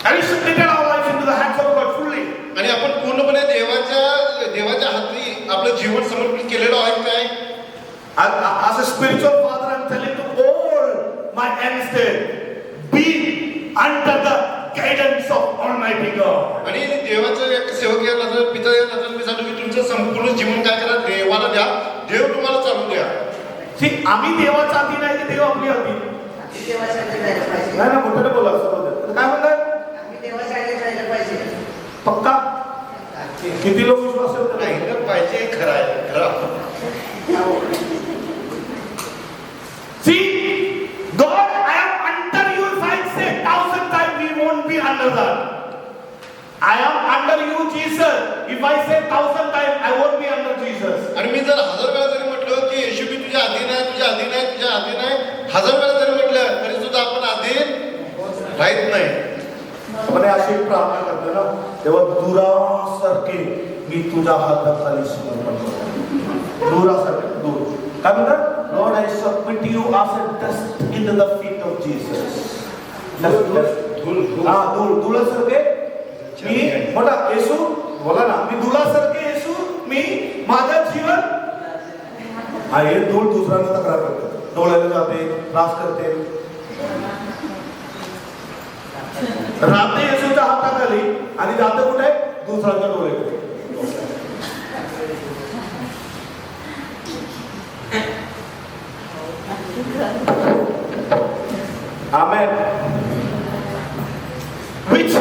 Have we submitted our life into the hands of God fully? आणि आपण पूर्णपणे देवाच्या हाती आपलं जीवन समर्पित केलेलं आहे काय? As a spiritual father, I'm telling to all my youngsters, be under the guidance of Almighty God. आणि देवाचं एक सेवक या नजर पिता या नजर मी सांगतो की तुमचं संपूर्ण जीवन काय करा देवाला द्या, देव तुम्हाला चालू द्या. See, आम्ही देवाच्या अधीन आहे की देव आपली अधीन? नाही ना, मोठ्याने बोला सर. काय म्हणतात? पक्का? किती लोक विश्वास ठेवतात? ऐकलं पाहिजे, खरं आहे, खरं. See, God, I am under you. If I say 1,000 times, we won't be under that. I am under you, Jesus. If I say 1,000 times, I won't be under Jesus. आणि मी जर 1000 वेळा जरी म्हटलं की येशू मी तुझ्या अधीन आहे, तुझ्या अधीन आहे, तुझ्या अधीन आहे, 1000 वेळा जरी म्हटलं तरी सुद्धा आपण अधीन राहत नाही. आपण अशी प्रार्थना करतो ना, तेव्हा दुरासारखे मी तुझ्या हाताखाली समर्पण करतो. दुरासारखे दूर. काय म्हणतात? Lord, I submit you as a dust into the feet of Jesus. धुळासारखे मी बोला येशू, बोला ना, मी धुळासारखे येशू, मी माझं जीवन. हा, हे धूळ दुसऱ्यांना तक्रार करते, डोळ्याला जाते, त्रास करते. राहते येशूच्या हाताखाली आणि जाते कुठे? दुसऱ्यांच्या डोळ्याकडे. Amen. Which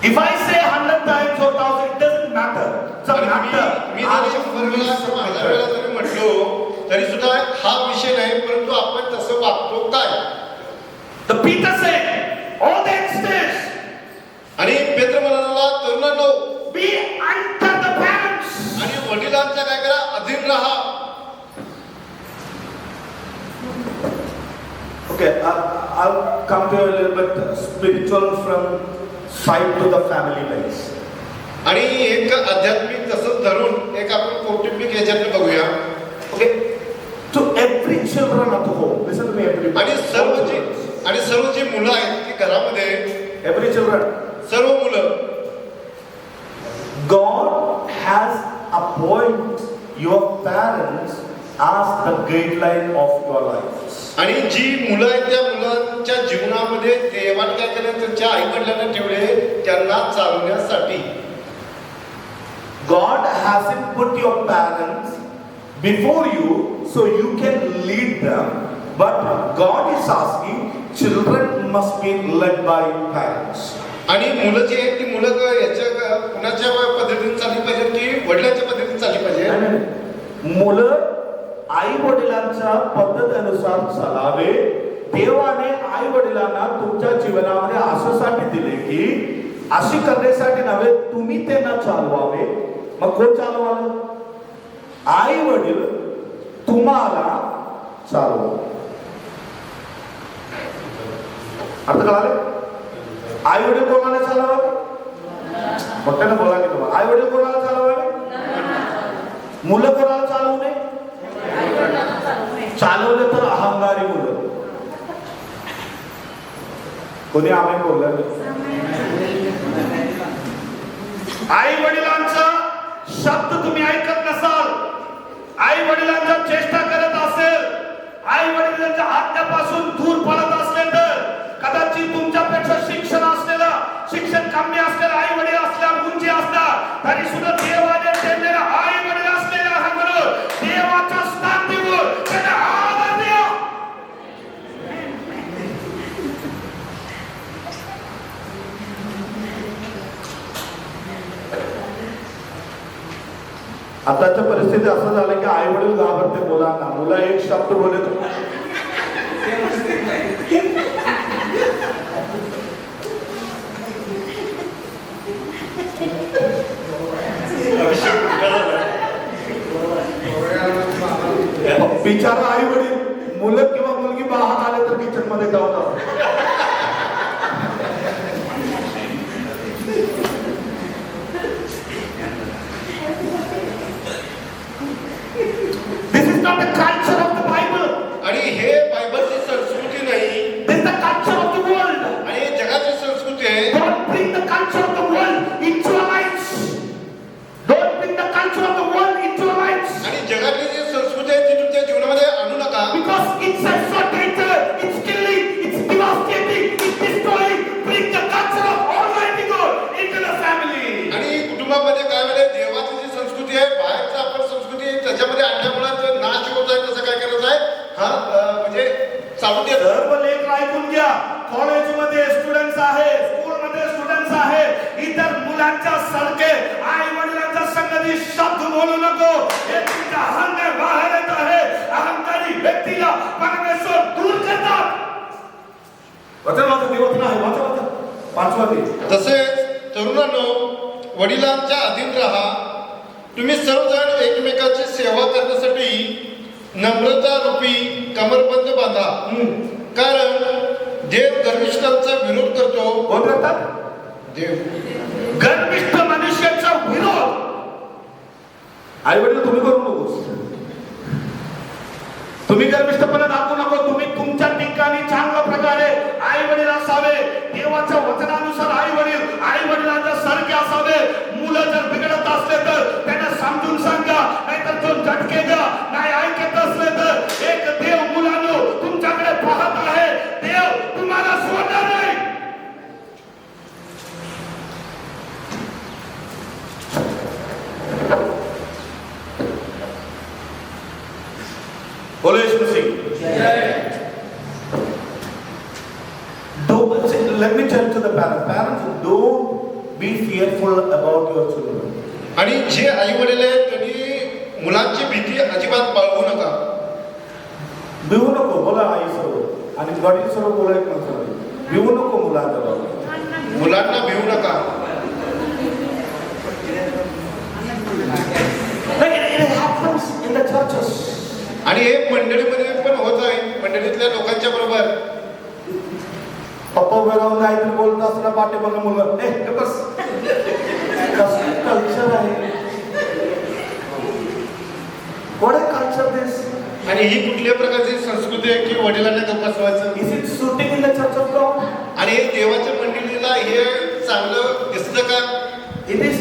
if I say 100 times or 1,000, it doesn't matter. It's a matter. मी जरी 100 वेळा किंवा 1000 वेळा जरी म्हटलो तरी सुद्धा हा विषय नाही, परंतु आपण तसं वागतो काय? The Peter said, all the youngsters, आणि पेत्र म्हणाला तरुणांनो, be under the parents. आणि वडिलांच्या काय करा, अधीन राहा. Okay, I'll come to a little bit spiritual from side to the family base. आणि एक आध्यात्मिक तसंच धरून एक आपण कौटुंबिक याच्यात बघूया. Okay, to every children at home, listen to me, everybody. आणि सर्व जी मुलं आहेत की घरामध्ये, Every children, सर्व मुलं, God has appointed your parents as the guideline of your lives. आणि जी मुलं आहेत त्या मुलांच्या जीवनामध्ये देवाने काय केलं, त्यांच्या आई वडिलांना ठेवले त्यांना चालवण्यासाठी. God hasn't put your parents before you so you can lead them, but God is asking children must be led by parents. आणि मुलं जी आहेत ती मुलं याच्या कुणाच्या पद्धतीने चालली पाहिजे की वडिलांच्या पद्धतीने चालली पाहिजे? मुलं आई वडिलांच्या पद्धतीनुसार चालावे. देवाने आई वडिलांना तुमच्या जीवनामध्ये अशासाठी दिले की अशी करण्यासाठी नव्हे, तुम्ही त्यांना चालवावे. मग कोण चालवाल? आई वडील तुम्हाला चालवा. अर्थ कळाले? आई वडील कोणाला चालवावे? मोठ्याने बोला की तुम्हाला. आई वडील कोणाला चालवावे? मुलं कोणाला चालवू नये? चालवले तर अहंकारी मुलं. कोणी आम्ही बोललं? आई वडिलांचा शब्द तुम्ही ऐकत नसाल, आई वडिलांच्या चेष्टा करत असेल, आई वडिलांच्या आज्ञापासून दूर पडत असले तर कदाचित तुमच्यापेक्षा शिक्षण कमी असलेलं आई वडील असल्यावर उंची असतात तरी सुद्धा देवाने ठेवलेला आई वडील असलेला हा म्हणून देवाच्या स्थान देऊन त्याला आदर द्या. आताच्या परिस्थिती असं झालं की आई वडील घाबरते मुलांना. मुलं एक शब्द बोलत बिचारा आई वडील मुलं किंवा मुलगी बाहेर आले तर किचन मध्ये जाऊन This is not the culture of the Bible. आणि हे बायबलची संस्कृती नाही. This is the culture of the world. कॉलेजमध्ये स्टुडंट्स आहे, स्कूलमध्ये स्टुडंट्स आहे, इतर मुलांच्या सारखे आई वडिलांच्या संगती शब्द बोलू नको. हे तुमच्या अहंकार बाहेर येत आहे. अहंकारी व्यक्तीला परमेश्वर दूर करतात. वचन देवच नाही. वाचा 5वा अध्याय. तसेच तरुणांनो, वडिलांच्या अधीन राहा. तुम्ही सर्वजण एकमेकाची सेवा करण्यासाठी नम्रता रूपी कमरबंद बांधा. कारण देव गर्विष्ठांचा विरोध करतो. कोण करतात? देव गर्विष्ठ मनुष्याचा विरोध. आई वडील तुम्ही करू नको. तुम्ही गर्विष्ठपणा दाखवू नको. तुम्ही तुमच्या ठिकाणी चांगल्या प्रकारे आई वडील असावे. देवाच्या वचनानुसार आई वडिलांच्या सारखे असावे. मुलं जर बिघडत असले तर त्यांना समजून सांगा, नाहीतर तो झटके द्या. नाही ऐकत असले तर एक देव मुलांनो तुमच्याकडे पाहत आहे. देव तुम्हाला सोडणार नाही. बोलो यीशु मसीह. Let me tell to the parents. Parents, don't be fearful about your children. आणि जे आई वडील आहेत त्यांनी मुलांची भीती अजिबात बाळगू नका. भिवू नको. बोला आई सर्व आणि वडील सर्व बोलायला पण भिवू नको मुलांच्या बाबतीत. मुलांना भिवू नका. It happens in the churches. आणि हे मंडळीमध्ये पण होत आहे. मंडळीतल्या लोकांच्या बरोबर पप्पा उभे राहून काहीतरी बोलत असताना पाठीमागे मुलं हे बस. कसं कल्चर आहे. What a culture this. आणि ही कुठल्या प्रकारची संस्कृती आहे की वडिलांना गप्प बसवायचं. Is it suiting in the church of God? आणि हे देवाच्या मंडळीला हे चांगलं दिसतं का? It is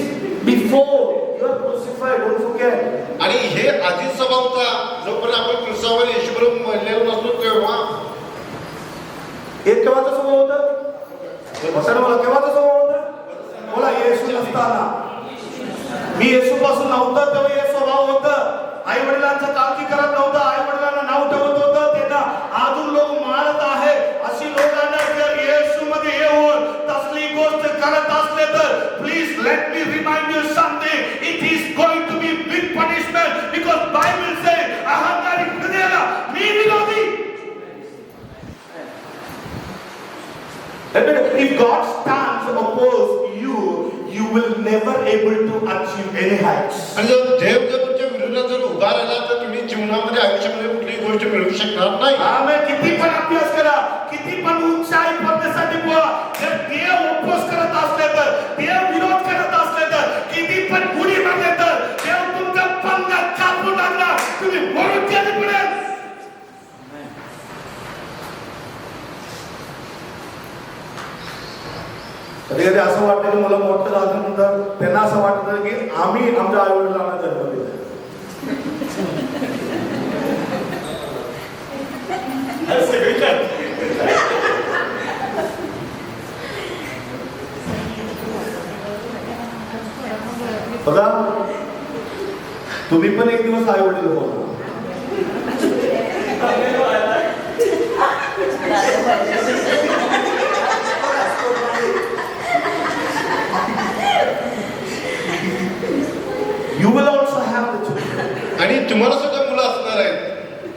before you are crucified. Don't forget. आणि हे आधीच स्वभाव होता. जोपर्यंत आपण क्रूसावर येशूबरोबर मरलेलो नसलो तेव्हा. एक केव्हाचा स्वभाव होता? वचन बोला. केव्हाचा स्वभाव होता? बोला. येशू नसताना. मी येशू पासून नव्हतं तेव्हा हे स्वभाव होतं. आई वडिलांचा काळजी करत नव्हतं. आई वडिलांना नाव ठेवत होतं. त्यांना अजून लोक मारत आहे. अशी लोकांना जर येशू मध्ये येऊन तसली गोष्ट करत असले तर please let me remind you something. It is going to be big punishment because Bible से अहंकारी हृदयाला मी विरोधी. If God stands opposed you, you will never able to achieve any heights. आणि जर देव जर तुमच्या विरोधात जर उभा राहिला तर तुम्ही जीवनामध्ये आयुष्यामध्ये कुठलीही गोष्ट मिळवू शकणार नाही. आमेन. किती पण अभ्यास करा, किती पण उंचाई पडण्यासाठी बोला, जर देव ओपोज करत असले तर, देव विरोध करत असले तर, किती पण उडी मारले तर देव तुमचा पंगा कापून टाकणार. तुम्ही मरून गेले पडेल. कधी कधी असं वाटतं की मुलं मोठं झाल्यानंतर त्यांना असं वाटतं की आम्ही आमच्या आई वडिलांना जन्म दिला. बघा, तुम्ही पण एक दिवस आई वडील होता. You will also have the children. आणि तुम्हाला सुद्धा मुलं असणार आहेत.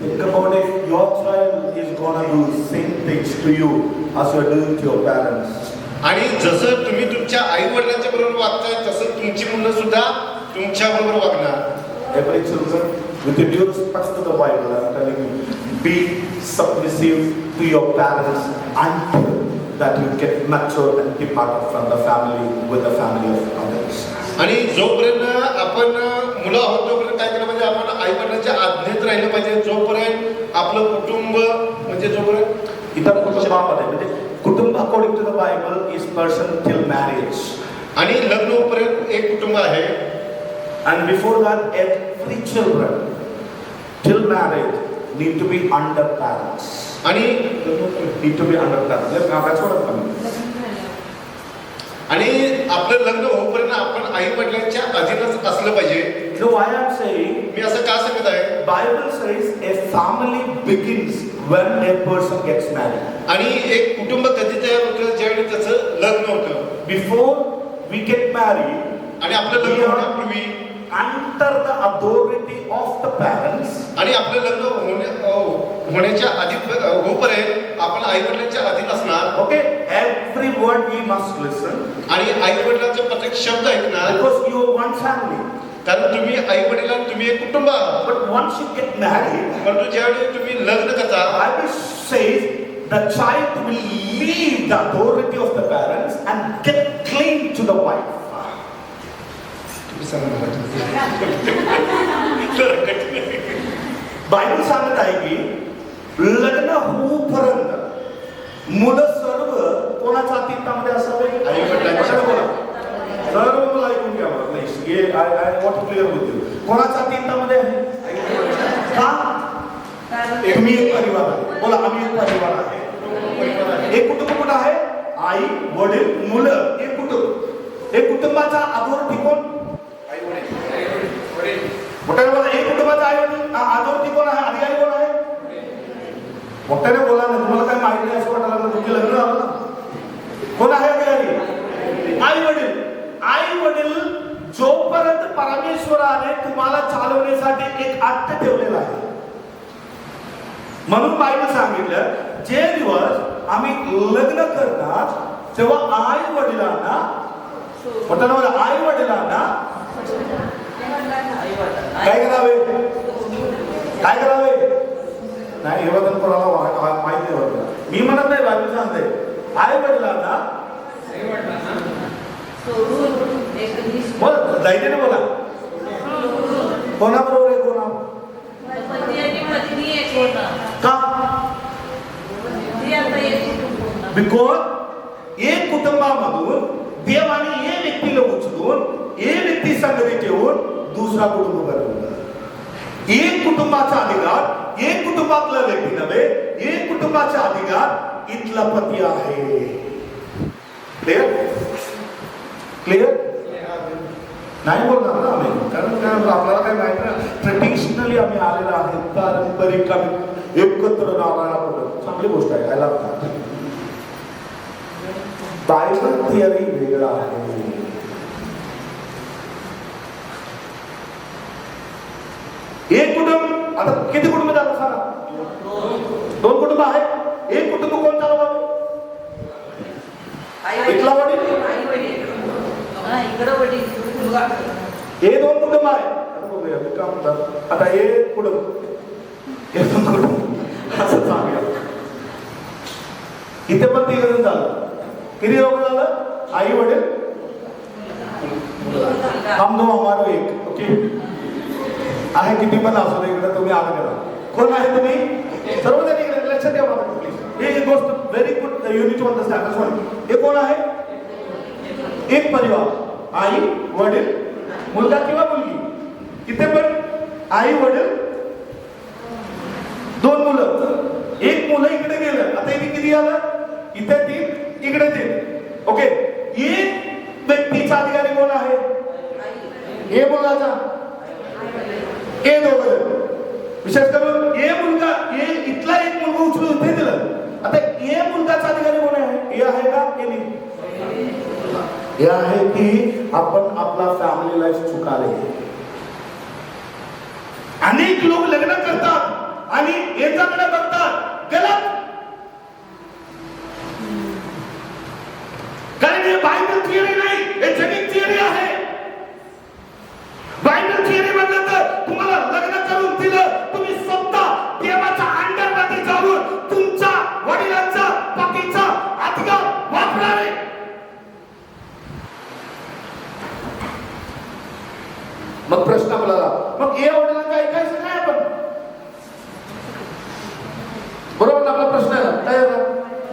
Think about it. Your child is gonna do same things to you as you are doing to your parents. आणि जसं तुम्ही तुमच्या आई वडिलांच्या बरोबर वागताय तसं तुमची मुलं सुद्धा तुमच्या बरोबर वागणार. Every children, with due respect to the Bible, I am telling you, be submissive to your parents until that you get mature and depart from the family with the family of others. आणि जोपर्यंत आपण मुलं आहोत तोपर्यंत काय केलं पाहिजे, आपण आई वडिलांच्या आज्ञेत राहिलं पाहिजे. जोपर्यंत आपलं कुटुंब म्हणजे जोपर्यंत इतर कुटुंबामध्ये म्हणजे कुटुंब according to the Bible is person till marriage. आणि लग्न होईपर्यंत एक कुटुंब आहे. And before that, every children till marriage need to be under parents. आणि Need to be under parents. That's what I'm coming. आणि आपलं लग्न होईपर्यंत आपण आई वडिलांच्या अधीनच असलं पाहिजे. You know why I'm saying? मी असं का सांगत आहे? Bible says a family begins when a person gets married. आणि एक कुटुंब कधी तयार होतं ज्यावेळी त्याचं लग्न होतं. Before we get married, आणि आपलं लग्न होण्यापूर्वी under the authority of the parents, आणि आपलं लग्न होण्याच्या आधी होईपर्यंत आपण आई वडिलांच्या अधीन असणार. okay, every word we must listen आणि आई वडिलांचे प्रत्येक शब्द ऐकणार. because you are one family. कारण तुम्ही आई वडिलांना तुम्ही एक कुटुंब आहात. But once you get married, परंतु ज्यावेळी तुम्ही लग्न करता Bible says the child will leave the authority of the parents and get clean to the wife. Bible सांगत आहे की लग्न होऊपर्यंत मुलं सर्व कोणाच्या अतिथ्यामध्ये असावे? आई वडिलांच्या. सर्व मुलं ऐकून घ्या मला. नाही, I want to clear with you. कोणाच्या अतिथ्यामध्ये आहे? का? तुम्ही एक परिवार आहे. बोला, आम्ही एक परिवार आहे. एक कुटुंब कुठं आहे? आई, वडील, मुलं. एक कुटुंब. एक कुटुंबाचा अधोरेखी कोण? मोठ्याने बोला. एक कुटुंबाचा आई वडील अधोरेखी कोण आहे? अधिकारी कोण आहे? मोठ्याने बोला ना. तुम्हाला काय माहिती नाही असं वाटायला लागलं. तुमचे लग्न झालं ना. कोण आहे अधिकारी? आई वडील. आई वडील जोपर्यंत परमेश्वराने तुम्हाला चालवण्यासाठी एक अट्ट ठेवलेला आहे. म्हणून बायबल सांगितलं जे दिवस आम्ही लग्न करणार तेव्हा आई वडिलांना आई वडिलांना काय करावे? काय करावे? नाही, हे वचन कोणाला माहिती नाही. मी म्हणत नाही, बायबल सांगते आई वडिलांना बोला, जायचे ना बोला. कोणाबरोबर आहे? कोणा का? बिकॉज एक कुटुंबामधून देवाने एक व्यक्तीला उचलून एक व्यक्ती संगती ठेवून दुसरा कुटुंब बनवलं. एक कुटुंबाचा अधिकार एक कुटुंबातला व्यक्ती नव्हे, एक कुटुंबाचा अधिकार इथला पती आहे. क्लिअर? क्लिअर? नाही बोलणार ना आम्ही, कारण काय आपल्याला काय माहिती नाही. ट्रेडिशनली आम्ही आलेलो आहे, पारंपरिक आम्ही एकत्र नारायण. चांगली गोष्ट आहे, काय लागतात. बायबल थिअरी वेगळा आहे. एक कुटुंब, आता किती कुटुंब झालं सांगा? दोन कुटुंब आहे. एक कुटुंब कोण चालवावे? इथला वडील, हे दोन कुटुंब आहे. आता हे कुटुंब, हे दोन कुटुंब असं सांगूया. इथे पण तिघ झालं. किती लोक झालं? आई वडील, हम दो हमारो एक. ओके आहे. किती पण असू दे, इकडे तुम्ही आलं करा. कोण आहे तुम्ही? सर्वजण इकडे लक्षात ठेवा प्लीज. हे गोष्ट very good, you need to understand. हे कोण आहे? एक परिवार. आई वडील, मुलगा किंवा मुलगी. इथे पण आई वडील, दोन मुलं. एक मुलं इकडे गेलं. आता इथे किती आलं? इथे 3, इकडे 3. ओके. एक व्यक्तीचा अधिकारी कोण आहे? हे मुलाचा, हे दोघं. विशेष करून हे मुलगा, हे इथला एक मुलगा उचलून इथे दिलं. आता हे मुलगाचा अधिकारी कोण आहे? हे आहे का? हे नाही. हे आहे की आपण आपला फॅमिली लाईफ चुकाले. अनेक लोक लग्न करतात आणि याच्याकडे बघतात गलत. कारण हे बायबल थिअरी नाही, हे जनिक थिअरी आहे. बायबल थिअरी म्हटलं तर तुम्हाला लग्न करून दिलं, तुम्ही स्वतः देवाच्या अंडरमध्ये जाऊन तुमच्या वडिलांचा पतीचा अधिकार वापरावे. मग प्रश्न आपल्याला, मग हे वडिलांचं ऐकायचं काय आपण? बरोबर ना? आपला प्रश्न आहे काय झाला?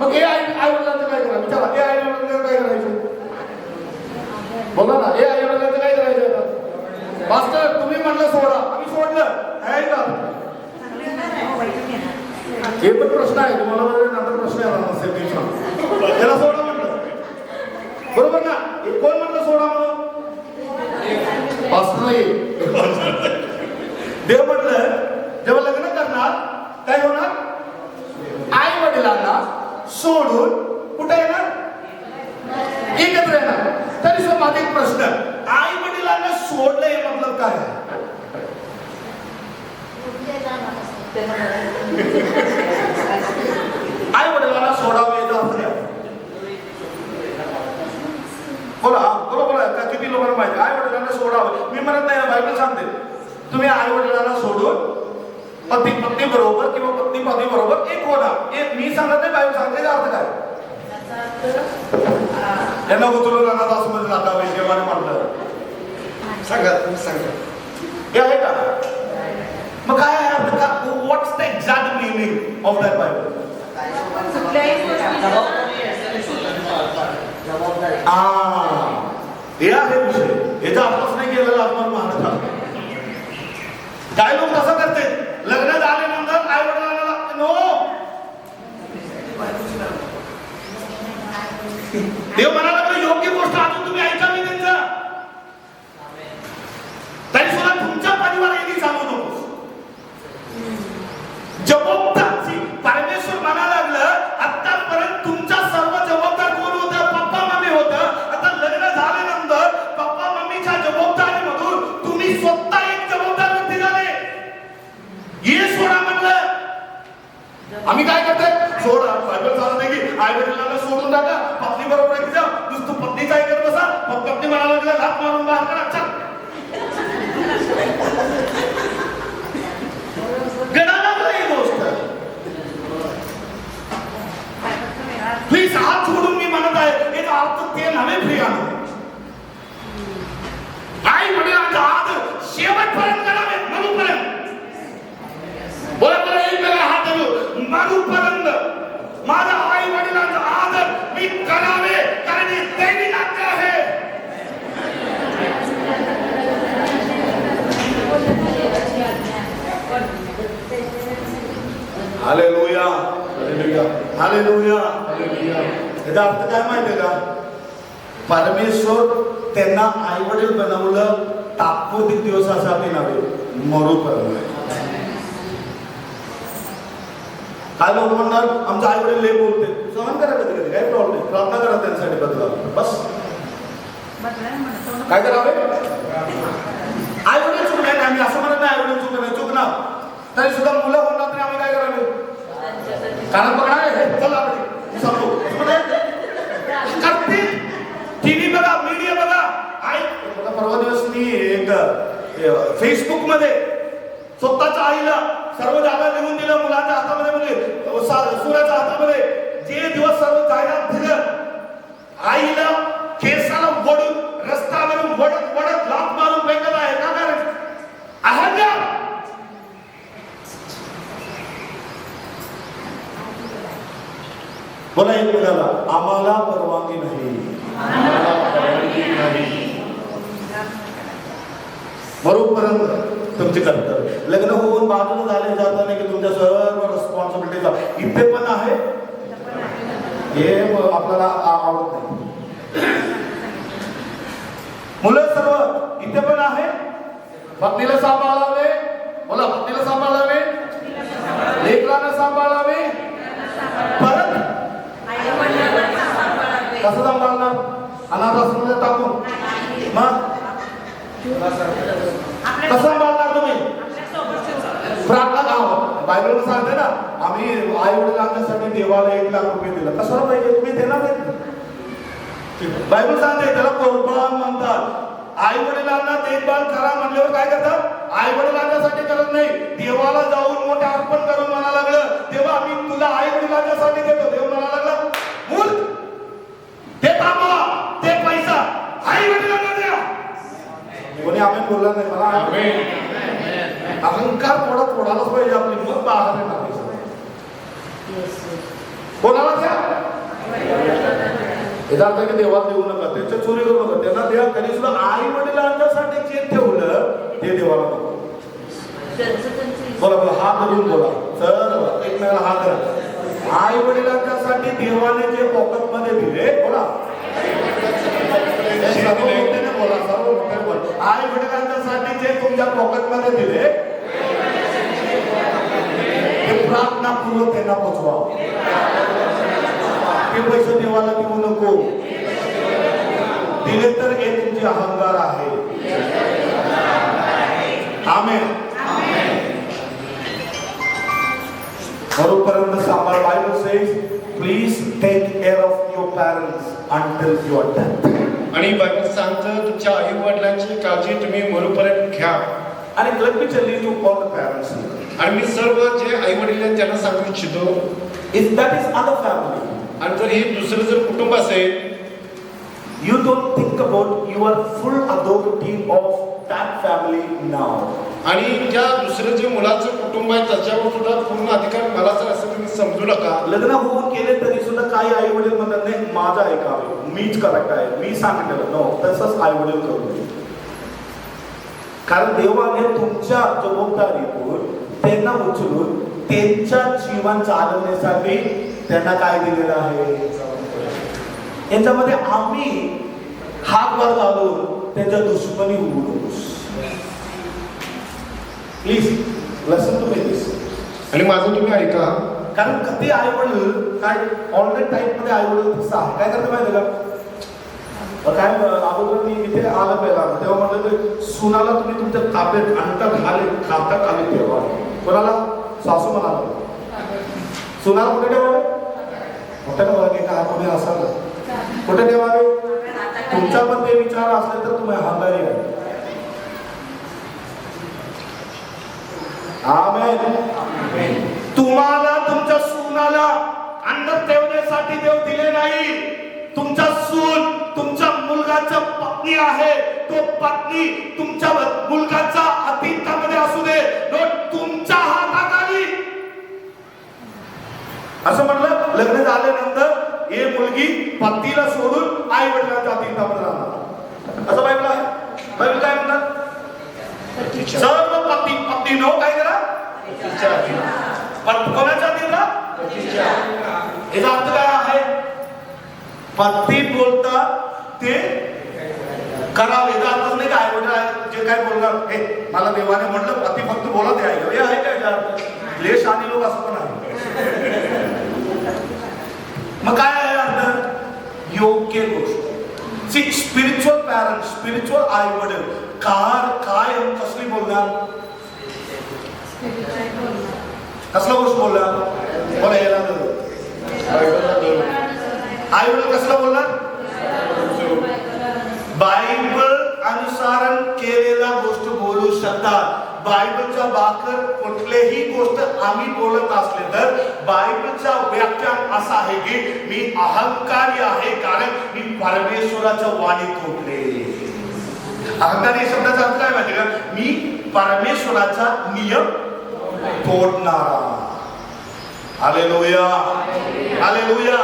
मग हे आई वडिलांचं काय करा? विचारा, हे आई वडिलांचं काय करायचं? बोला ना, हे आई वडिलांचं काय करायचं आता? मास्टर तुम्ही म्हणलं सोडा, आम्ही सोडलं आहे का? हे पण प्रश्न आहे तुम्हाला. नंतर प्रश्न येणार नसेल त्याला सोडा म्हटलं. बरोबर ना? कोण म्हटलं सोडा म्हणून? देव म्हटलं जेव्हा लग्न करणार काय होणार? आई वडिलांना प्रश्न, आई वडिलांना सोडलं हे मतलब काय आहे? आई वडिलांना सोडावे याचा अर्थ काय? बोला बोला बोला, का किती लोकांना माहिती आई वडिलांना सोडावं? मी म्हणत नाही, बायबल सांगते तुम्ही आई वडिलांना सोडून पती पत्नी बरोबर किंवा पत्नी पती बरोबर एक होणार. एक मी सांगत नाही, बायबल सांगते. का अर्थ काय? यांना उचलून राहणार असं मध्ये जाता देवाने म्हटलं. सांगा तुम्ही सांगा. हे आहे का? मग काय आहे अर्थ? का what's the exact meaning of that Bible? हे आहे विषय. याचा अर्थच नाही केलेला आपण महाराष्ट्रात. काय लोक तसं करते, लग्न झाल्यानंतर आई वडिलांना नो, देव म्हणाला तर योग्य गोष्ट अजून तुम्ही ऐकावी त्यांचा. तरी सुद्धा तुमच्या परिवाराने सांगू नकोस. जबाबदारी परमेश्वर म्हणायला लागलं, आतापर्यंत तुमच्या सर्व जबाबदार कोण होतं? पप्पा मम्मी होतं. आता लग्न झाल्यानंतर पप्पा मम्मीच्या जबाबदारीमधून तुम्ही स्वतः एक जबाबदार व्यक्ती झाले. हे सोडा म्हटलं. आम्ही काय करतोय? सोडा. बायबल सांगते की आई वडिलांना सोडून टाका, पत्नी बरोबर एक जा. नुसतं पत्नीचा ऐकत बसा. मग पत्नी म्हणायला लागलं हात मारून बाहेर करा. चल गणाला ही गोष्ट. प्लीज हात सोडून मी म्हणत आहे, याचा अर्थ ते नव्हे प्रियानो. आई वडिलांचा आदर शेवटपर्यंत करावे, मरूपर्यंत. बोला बोला, एक वेळा हात धरू. मरूपर्यंत माझ्या आई वडिलांचा आदर मी करावे, कारण हे दैवी नाट्य आहे. Hallelujah hallelujah hallelujah hallelujah. याचा अर्थ काय माहितीये का? परमेश्वर त्यांना आई वडील बनवलं तात्पुरती दिवसासाठी नव्हे, मरूपर्यंत. काय लोक म्हणणार आमचे आई वडील लय बोलते, सहन करा कधी कधी, काही प्रॉब्लेम नाही, प्रार्थना करा त्यांच्यासाठी बदला. बस काय करावे? आई वडील चुकले नाही, आम्ही असं म्हणत नाही आई वडील चुकले नाही, चुकणार. तरी सुद्धा मुलं होणार तरी आम्ही काय करावे? कारण बघणार हे चला आपण सांगू करते. टीव्ही बघा, मीडिया बघा. आई परवा दिवस मी एक फेसबुक मध्ये स्वतःच्या आईला सर्व जागा लिहून दिलं, मुलाच्या हातामध्ये म्हणजे सुराच्या हातामध्ये जे दिवस सर्व जाहिरात दिलं. आईला केसाला वडून रस्त्यावरून वडत वडत लाथ मारून फेकत आहे. का कारण? अहंकार. बोला एक मुलाला, आम्हाला परवानगी नाही. बरोबर तुमचे कर्तव्य. लग्न होऊन बाजूला झाले जाताना की तुमच्या सर्व रिस्पॉन्सिबिलिटी इथे पण आहे. हे आपल्याला आवडत नाही. मुलं सर्व इथे पण आहे. पत्नीला सांभाळावे. बोला, पत्नीला सांभाळावे, लेकरांना सांभाळावे, परत कसं सांभाळणार? अनाथाश्रमात टाकून. मग कसं सांभाळणार तुम्ही? प्रार्थना गाव बायबल सांगते ना, आम्ही आई वडिलांसाठी देवाला 1 लाख रुपये दिला. कशाला पाहिजे? तुम्ही देणार नाही. बायबल सांगते त्याला कुर्बान म्हणतात. आई वडिलांना देखभाल करा म्हणल्यावर काय करतात? आई वडिलांच्यासाठी करत नाही, देवाला जाऊन मोठे अर्पण करून म्हणा लागलं, तेव्हा आम्ही तुला आई वडिलांच्यासाठी देतो. देव म्हणा लागला, मूल ते थांबवा, ते पैसा आई वडिलांना द्या. कोणी आम्ही बोलला नाही. मला अहंकार थोडाच पाहिजे आपली, मग बाहेर येणार. कोणाला द्या? यथार्थ की देवाला देऊ नका, त्यांच्या चोरी करू नका, त्यांना द्या. कधी सुद्धा आई वडिलांच्यासाठी जे ठेवलं ते देवाला नको. बोला बोला, हात धरून बोला सर, एकमेकाला हात धरा. आई वडिलांच्यासाठी देवाने जे पॉकेट मध्ये दिले, बोला बोला सर्व मोठ्याने बोला. आई वडिलांच्यासाठी जे तुमच्या पॉकेट मध्ये दिले ते प्रार्थना पूर्वक त्यांना पोचवा. ते पैसे देवाला देऊ नको. दिले तर हे तुमचे अहंकार आहे. आमेन. वरूपर्यंत सांभाळ. Bible says please take care of your parents until your death. आणि बायबल सांगतं तुमच्या आई वडिलांची काळजी तुम्ही मरूपर्यंत घ्या. आणि let me tell you to all the parents. आणि मी सर्व जे आई वडील आहेत त्यांना सांगू इच्छितो, if that is other family, आणि जर हे दुसरं जर कुटुंब असेल, you don't think about your full authority of that family now. आणि ज्या दुसरं जे मुलाचं कुटुंब आहे त्याच्यावर सुद्धा पूर्ण अधिकार मला जर असं तुम्ही समजू नका. लग्न होऊन केले तरी सुद्धा काही आई वडील म्हणतात नाही माझं ऐकावे, मीच करेक्ट आहे, मी सांगितलं. नो, तसंच आई वडील करू नये. कारण देवाने तुमच्या जबाबदारीतून त्यांना उचलून त्यांच्या जीवन चालवण्यासाठी त्यांना काय दिलेलं आहे. यांच्यामध्ये आम्ही हातभार घालून त्यांच्या दुश्मनी होऊ नको. प्लीज लसन टू दिस. आणि माझं तुम्ही ऐका. कारण कधी आई वडील काय ऑनलाईन टाईप मध्ये आई वडील तसं आहे. काय करते माहिती का, काय अगोदर मी इथे आलं पहिला तेव्हा म्हटलं ते सुनाला तुम्ही तुमच्या ताब्यात अंतर खाली खाता खाली ठेवा. कोणाला? सासू म्हणाला. सुनाला कुठे ठेवावे? मोठ्या बघा का कोणी असाल कुठे ठेवावे? तुमच्या पण ते विचार असले तर तुम्ही अहंकारी आहे. आमेन. तुम्हाला तुमच्या सुनाला अंडर ठेवण्यासाठी देव दिले नाही. तुमचा सून तुमच्या मुलगाचा पत्नी आहे. तो पत्नी तुमच्या मुलगाचा अतीतामध्ये असू दे, तुमच्या हाताखाली. असं म्हटलं लग्न झाल्यानंतर हे मुलगी पतीला सोडून आई वडिलांच्या अधीनामध्ये राहणार, असं बायबल आहे. बायबल काय म्हणतात? सर्व पत्नी नो काय करा, पण कोणाच्या अधीन राहा. याचा अर्थ काय आहे? पती बोलतात ते करावे. याचा अर्थ नाही का आई वडील जे काय बोलणार हे मला देवाने म्हटलं पती फक्त बोलत आहे हे आहे काय क्लेश आणि लोक असं पण आहे. मग काय आहे अर्थ? योग्य गोष्ट. स्पिरिच्युअल पॅरेंट्स, स्पिरिच्युअल आई वडील काय कसली बोलणार? कसला गोष्ट बोलणार? बोला याला आई वडील कसला बोलणार? बायबल अनुसारण केलेला गोष्ट बोलू शकतात. बायबलच्या बाकर कुठलीही गोष्ट आम्ही बोलत असले तर बायबलचा व्याख्यान असा आहे की मी अहंकारी आहे कारण मी परमेश्वराच्या वाणी तोडले. अहंकारी शब्दाचा अर्थ काय माहिती का? मी परमेश्वराचा नियम तोडणारा. Hallelujah, hallelujah.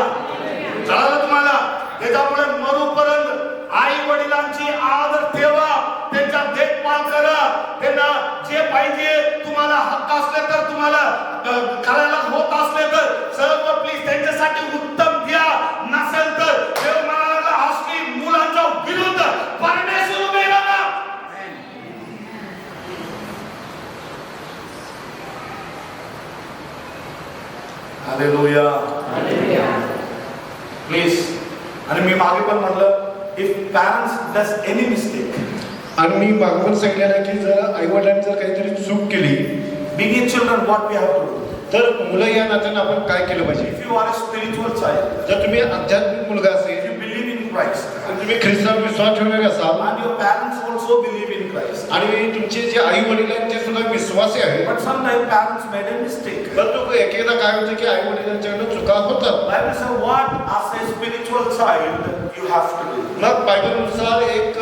कळालं तुम्हाला? त्याच्यामुळे मरूपर्यंत आई वडिलांची आदर ठेवा, त्यांचा देखभाल करा. त्यांना जे पाहिजे तुम्हाला हक्क असले तर तुम्हाला करायला होत असले तर सर्व प्लीज त्यांच्यासाठी उत्तम द्या. नसेल तर देव म्हणाला असली मुलांच्या विरुद्ध परमेश्वर उभे राहा. Hallelujah, please. आणि मी मागे पण म्हटलं if parents does any mistake, आणि मी मागे पण सांगितलेलं आहे की जर आई वडिलांनी जर काहीतरी चूक केली, big children what we have to do. तर मुलं या नात्यानं आपण काय केलं पाहिजे? If you are a spiritual child, जर तुम्ही आध्यात्मिक मुलगा असेल, यू बिलीव्ह इन क्राइस्ट, तुम्ही ख्रिस्तावर विश्वास ठेवणारे असाल, and your parents also believe in Christ, आणि तुमचे जे आई वडील आहेत ते सुद्धा विश्वासी आहेत, but sometimes parents made a mistake. परंतु एकदा काय होतं की आई वडिलांच्याकडून चुका होतात. Bible says what as a spiritual child you have to do. मग बायबलनुसार एक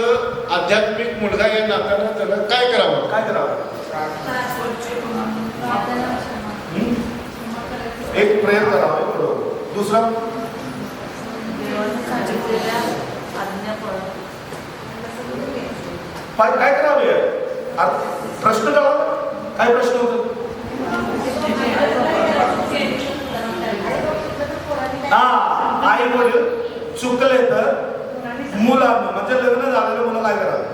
आध्यात्मिक मुलगा या नात्यानं त्यानं काय करावं? काय करावं? एक प्रेयर करावे, बरोबर. दुसरा काय करावे? प्रश्न करा. काय प्रश्न होतो? आई वडील चुकले तर मुलांना म्हणजे लग्न झालेलं मुलं काय करावं?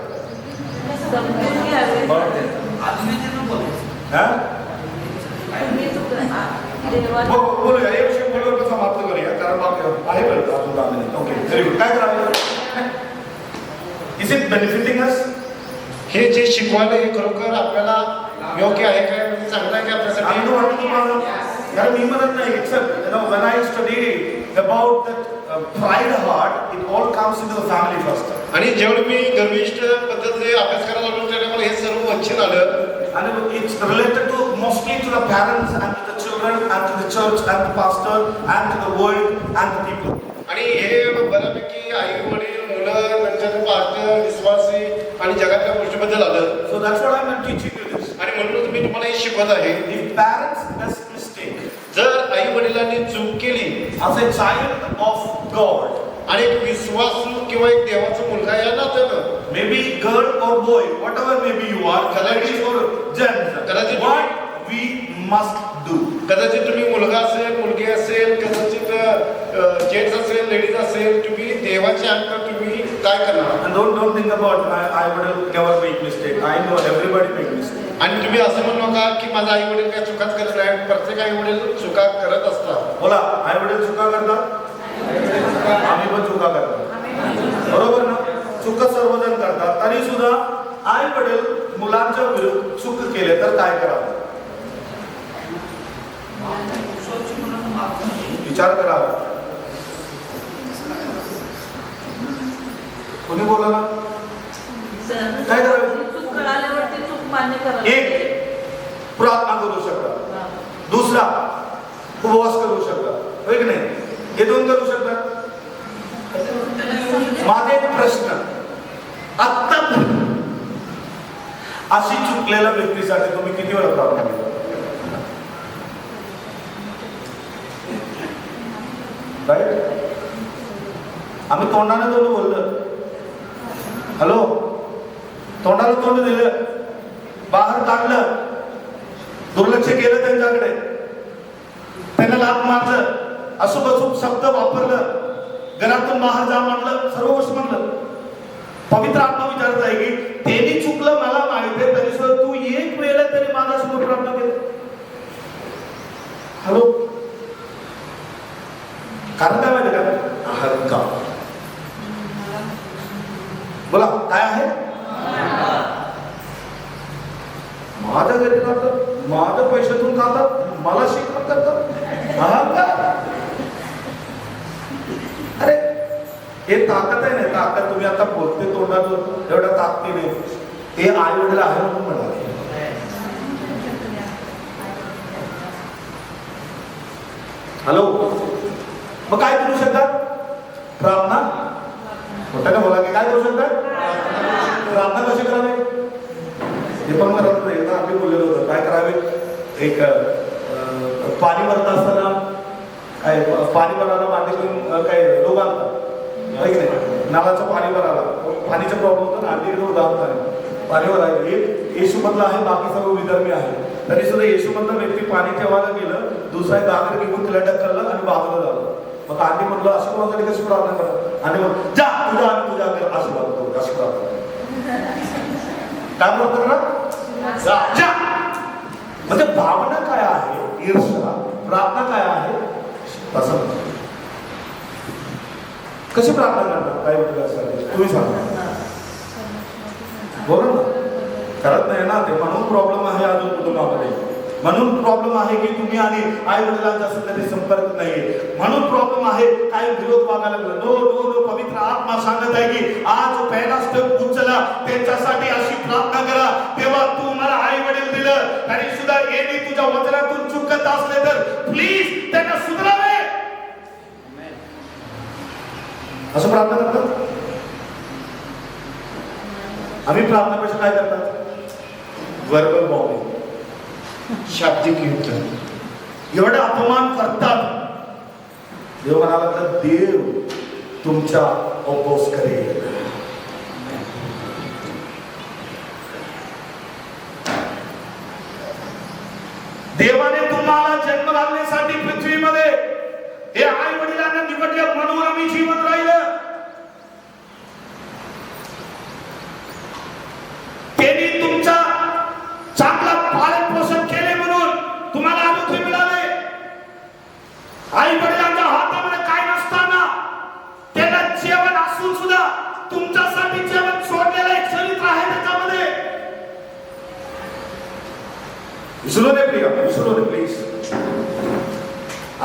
बोलूया एक विषय बोलून समाप्त करूया कारण आहे बरं अजून ओके. काय करावं? Is it benefiting us? हे जे शिकवायला हे खरोखर आपल्याला योग्य आहे काय, म्हणजे चांगलं आहे का आम्ही आपल्यासाठी? तो वाटतो तुम्हाला, कारण मी म्हणत नाही, except when I studied about that pride heart, it all comes into the family first. आणि जेव्हा मी गर्विष्ठ पद्धतीने अभ्यास करायला लागलो त्यावेळेला मला हे सर्व वचन आलं. And it's related to mostly to the parents and to the children and to the church and the pastor and to the world and the people. आणि हे बऱ्यापैकी आई वडील मुलं नंतर पास्टर विश्वासी आणि जगातल्या गोष्टीबद्दल आलं. So that's what I'm teaching you this. आणि म्हणून मी तुम्हाला हे शिकवत आहे. If parents does mistake जर आई वडिलांनी चूक केली as a child of God, आणि एक विश्वासू किंवा एक देवाचा मुलगा या नात्यानं, maybe girl or boy, whatever maybe you are, ladies or gents, what we must do. कदाचित तुम्ही मुलगा असेल मुलगी असेल, कदाचित जेंट्स असेल लेडीज असेल, तुम्ही देवाच्या अंतर तुम्ही काय करणार? And don't think about I will never make mistake. I know everybody make mistake. आणि तुम्ही असं म्हणू नका की माझा आई वडील काय चुकाच करत नाही. प्रत्येक आई वडील चुका करत असतात. बोला, आई वडील चुका करतात, आम्ही पण चुका करतो, बरोबर ना? चुका सर्वजण करतात. तरी सुद्धा आई वडील मुलांच्या विरुद्ध चूक केले तर काय करावं? विचार करावा. कोणी बोला ना? काय करावे? चूक कळाल्यावरती चूक मान्य करावी. एक, प्रार्थना करू शकता. दुसरा, उपवास करू शकता. होय की नाही? हे दोन करू शकता. माझा एक प्रश्न, आत्ता अशी चुकलेल्या व्यक्तीसाठी तुम्ही किती वेळा प्रार्थना केला? राईट? आम्ही तोंडाने दोन बोललं, हॅलो, तोंडाला तोंड दिलं, बाहेर काढलं, दुर्लक्ष केलं त्यांच्याकडे, त्यांना लाथ मारलं, अशुभ शब्द वापरलं, घरातून बाहेर जा म्हणलं, सर्व गोष्ट म्हणलं. पवित्र आत्मा विचारत आहे की त्यांनी चुकलं मला माहिती आहे, तरी सुद्धा तू एक वेळा तरी माझ्यासमोर प्रार्थना केली? हॅलो, कारण काय माहिती का? अहंकार. बोला, काय आहे? माझ्या घरी खातात, माझ्या पैशातून खातात, मला शिकवण करतात, अहंकार. अरे हे ताकद आहे ना, ताकद. तुम्ही आता बोलते तोंडातून एवढ्या ताकदीने, हे आई वडील आहे म्हणून म्हणाले. हॅलो, मग काय करू शकतात? प्रार्थना. मोठ्याने बोला की काय करू शकतात? प्रार्थना कशी करावी? हे पण म्हणत नाही ना, आम्ही बोललेलो होतो काय करावे. एक पाणी भरत असताना काय पाणी भरायला मागे घेऊन काय लोक आणतात, नालाचं पाणी भरायला, पाणीचा प्रॉब्लेम होतो ना, आधी उदाहरण पाणी भरायला. येशू मधला आहे, बाकी सर्व विधर्मी आहे, तरी सुद्धा येशू मधला व्यक्ती पाणी ठेवायला गेलं, दुसरा गागर घेऊन तिला ढकललं आणि बाजूला झालं. मग आधी म्हटलं असं कोणासाठी कशी प्रार्थना करा, आणि मग जा तुझ्या आणि तुझ्या आशीर्वाद करू, अशी प्रार्थना काय म्हणतो ना, जा. म्हणजे भावना काय आहे? ईर्ष्या. प्रार्थना काय आहे? तसं कशी प्रार्थना करणार? काय म्हटलं तुम्ही सांगा, बरोबर ना? करत नाही ना ते, म्हणून प्रॉब्लेम आहे अजून कुटुंबामध्ये. म्हणून प्रॉब्लेम आहे की तुम्ही आणि आई वडिलांचा सध्या संपर्क नाही, म्हणून प्रॉब्लेम आहे काय विरोध वागायला लागला. नो नो नो, पवित्र आत्मा सांगत आहे की आज पहिला स्टेप उचला, त्यांच्यासाठी अशी प्रार्थना करा. तेव्हा तू मला आई वडील दिलं, तरी सुद्धा यांनी तुझ्या वचनातून चुकत असले तर प्लीज त्यांना सुधारावे. असं प्रार्थना करतात. आम्ही प्रार्थनेपेक्षा काय करतात? वर्बल बॉम्बिंग, शाब्दिक युद्ध, एवढा अपमान करतात. देव म्हणाला तर देव तुमचा अपोज करेल. देवाने तुम्हाला जन्म घालण्यासाठी पृथ्वीमध्ये हे आई वडिलांना निवडले, म्हणून आम्ही जीवन राहिलं. त्यांनी तुमचा चांगला पालन पोषण केले म्हणून तुम्हाला आरोग्य मिळाले. आई वडिलांच्या हातामध्ये काय नसताना त्यांना जेवण असून सुद्धा तुमच्यासाठी जेवण सोडलेलं स्लोने प्रिया, स्लोने प्लीज.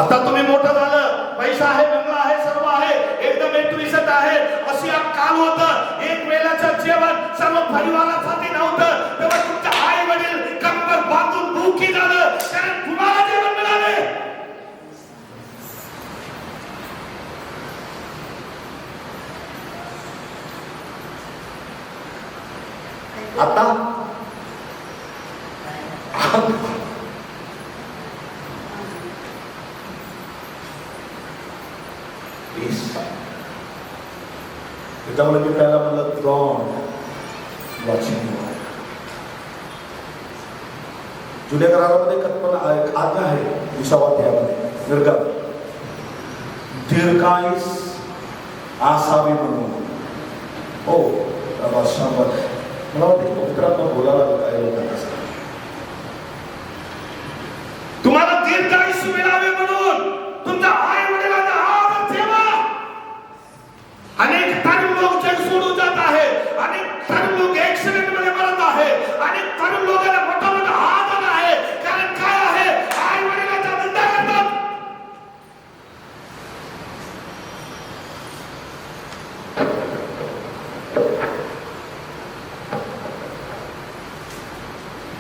आता तुम्ही मोठं झालं, पैसा आहे, बंगला आहे, सर्व आहे, एकदम एटविसत आहे. अशी काल होतं, एक वेळेचं जेवण सर्व परिवारासाठी नव्हतं. तेव्हा तुमचे आई वडील कंबर बांधून भुकी झालं, कारण तुम्हाला जेवण मिळाले. आता त्याच्यामुळे मी त्याला म्हणलं गॉड वॉचिंग. जुन्या करारामध्ये कल्पना एक आज्ञा आहे, विसावाध्यायामध्ये निर्गम, दीर्घायुष असावी म्हणून. हो शंभर मला वाटतं पवित्रात्मा बोलायला काय लोकांना तुम्हाला दीर्घायुष मिळावे म्हणून तुमच्या आई वडिलांचा आदर ठेवा. अनेक तरुण लोक जग सोडून जात आहे, अनेक तरुण लोक ऍक्सिडेंट मध्ये मरत आहे, अनेक तरुण लोकांना मोठा मोठा आदर आहे. कारण काय आहे, आई वडिलांचा निंदा करतात.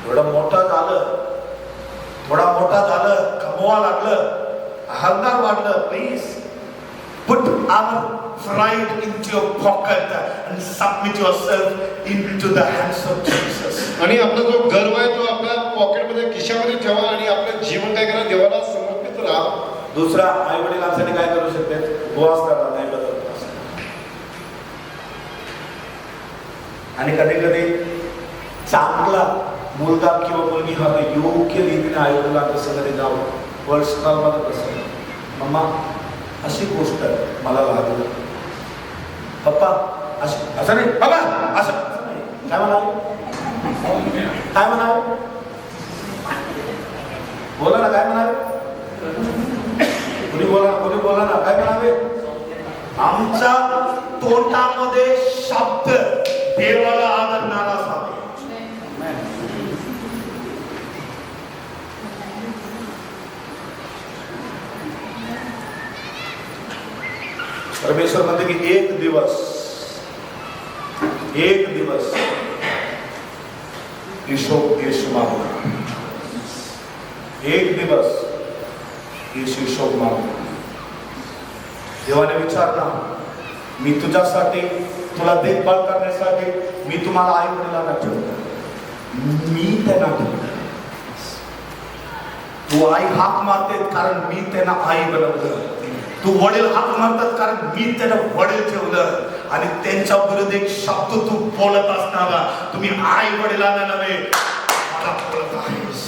थोडा मोठा झालं, कमवा लागलं, अहंकार वाढलं, please put our pride into your pocket and submit yourself into the hands of Jesus. आणि आपला जो गर्व आहे तो आपल्या पॉकेटमध्ये, खिशामध्ये ठेवा आणि आपलं जीवन काय करा, देवाला समर्पित राहा. दुसरा, आई वडील आमच्यासाठी काय करू शकते, उपवास करा, नाही बदलत. आणि कधी कधी चांगला मुलगा किंवा मुलगी हा योग्य रीतीने आई वडिलांच्या संगती जावं. पर्सनल मध्ये कसं, मम्मा अशी गोष्ट मला लागली, पप्पा असं नाही, बाबा असं नाही, काय म्हणाले, काय म्हणाले, बोला ना, काय म्हणाले, कोणी बोला ना, काय म्हणावे. आमच्या तोंडामध्ये शब्द देवाला आदरणारा असावा. परमेश्वर म्हणते की एक दिवस हिशोब मागला, एक दिवस हिशोब मागला. देवाने विचारला, मी तुझ्यासाठी, तुला देखभाल करण्यासाठी मी तुम्हाला आई वडिलांना ठेवलं, मी त्यांना ठेवलं. तू आई हाक मारते कारण मी त्यांना आई बनवलं, तू वडील हाक मारतात कारण मी त्यांना वडील ठेवलं. आणि त्यांच्या विरुद्ध एक शब्द तू बोलत असताना तुम्ही आई वडिलांना नव्हे मला बोलत आहेस.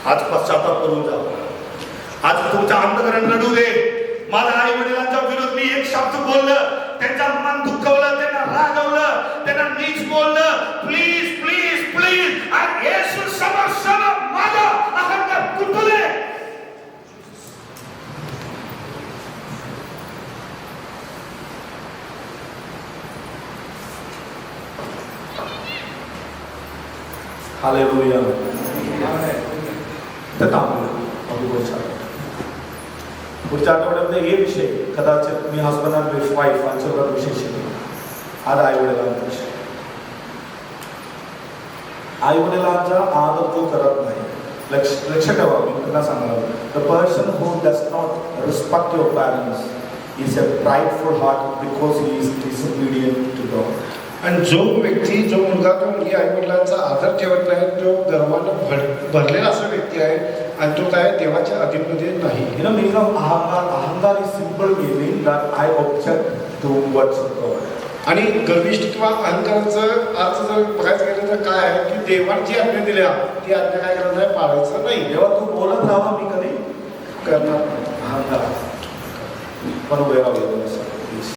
आज पश्चाताप करून जा, आज तुमच्या अंतःकरण रडू दे. माझ्या आई वडिलांच्या विरुद्ध मी एक शब्द बोललं, त्यांच्या मन दुखवलं, त्यांना रागवलं, त्यांना नीच बोललं. प्लीज प्लीज प्लीज आणि येशू समोर माझा अहंकार तुटू दे. हालेलुया. पुढच्या आठवड्यामध्ये हे विषय कदाचित मी हसबंड अँड वाईफ यांच्यावर विषय शिकलो. आज आई वडिलांचा विषय. आई वडिलांचा आदर तो करत नाही. लक्ष ठेवा, मी त्यांना सांगणार, the person who does not respect your parents is a prideful heart because he is disobedient to God. आणि जो व्यक्ती, जो मुलगा, तो मुलगी आई वडिलांचा आदर ठेवत नाही, तो गर्वानं भरलेला असा व्यक्ती आहे आणि तो काय देवाच्या अधीनमध्ये नाही. You know, meaning of अहंकार is simple meaning that I object to words of God. आणि गर्विष्ठ किंवा अहंकाराचं अर्थ जर बघायचं गेलं तर काय आहे की देवाने जी आज्ञा दिल्या ती आज्ञा काय करायचं आहे, पाळायचं नाही. जेव्हा तू बोलत राहा मी कधी करणार अहंकार पण उभे राहू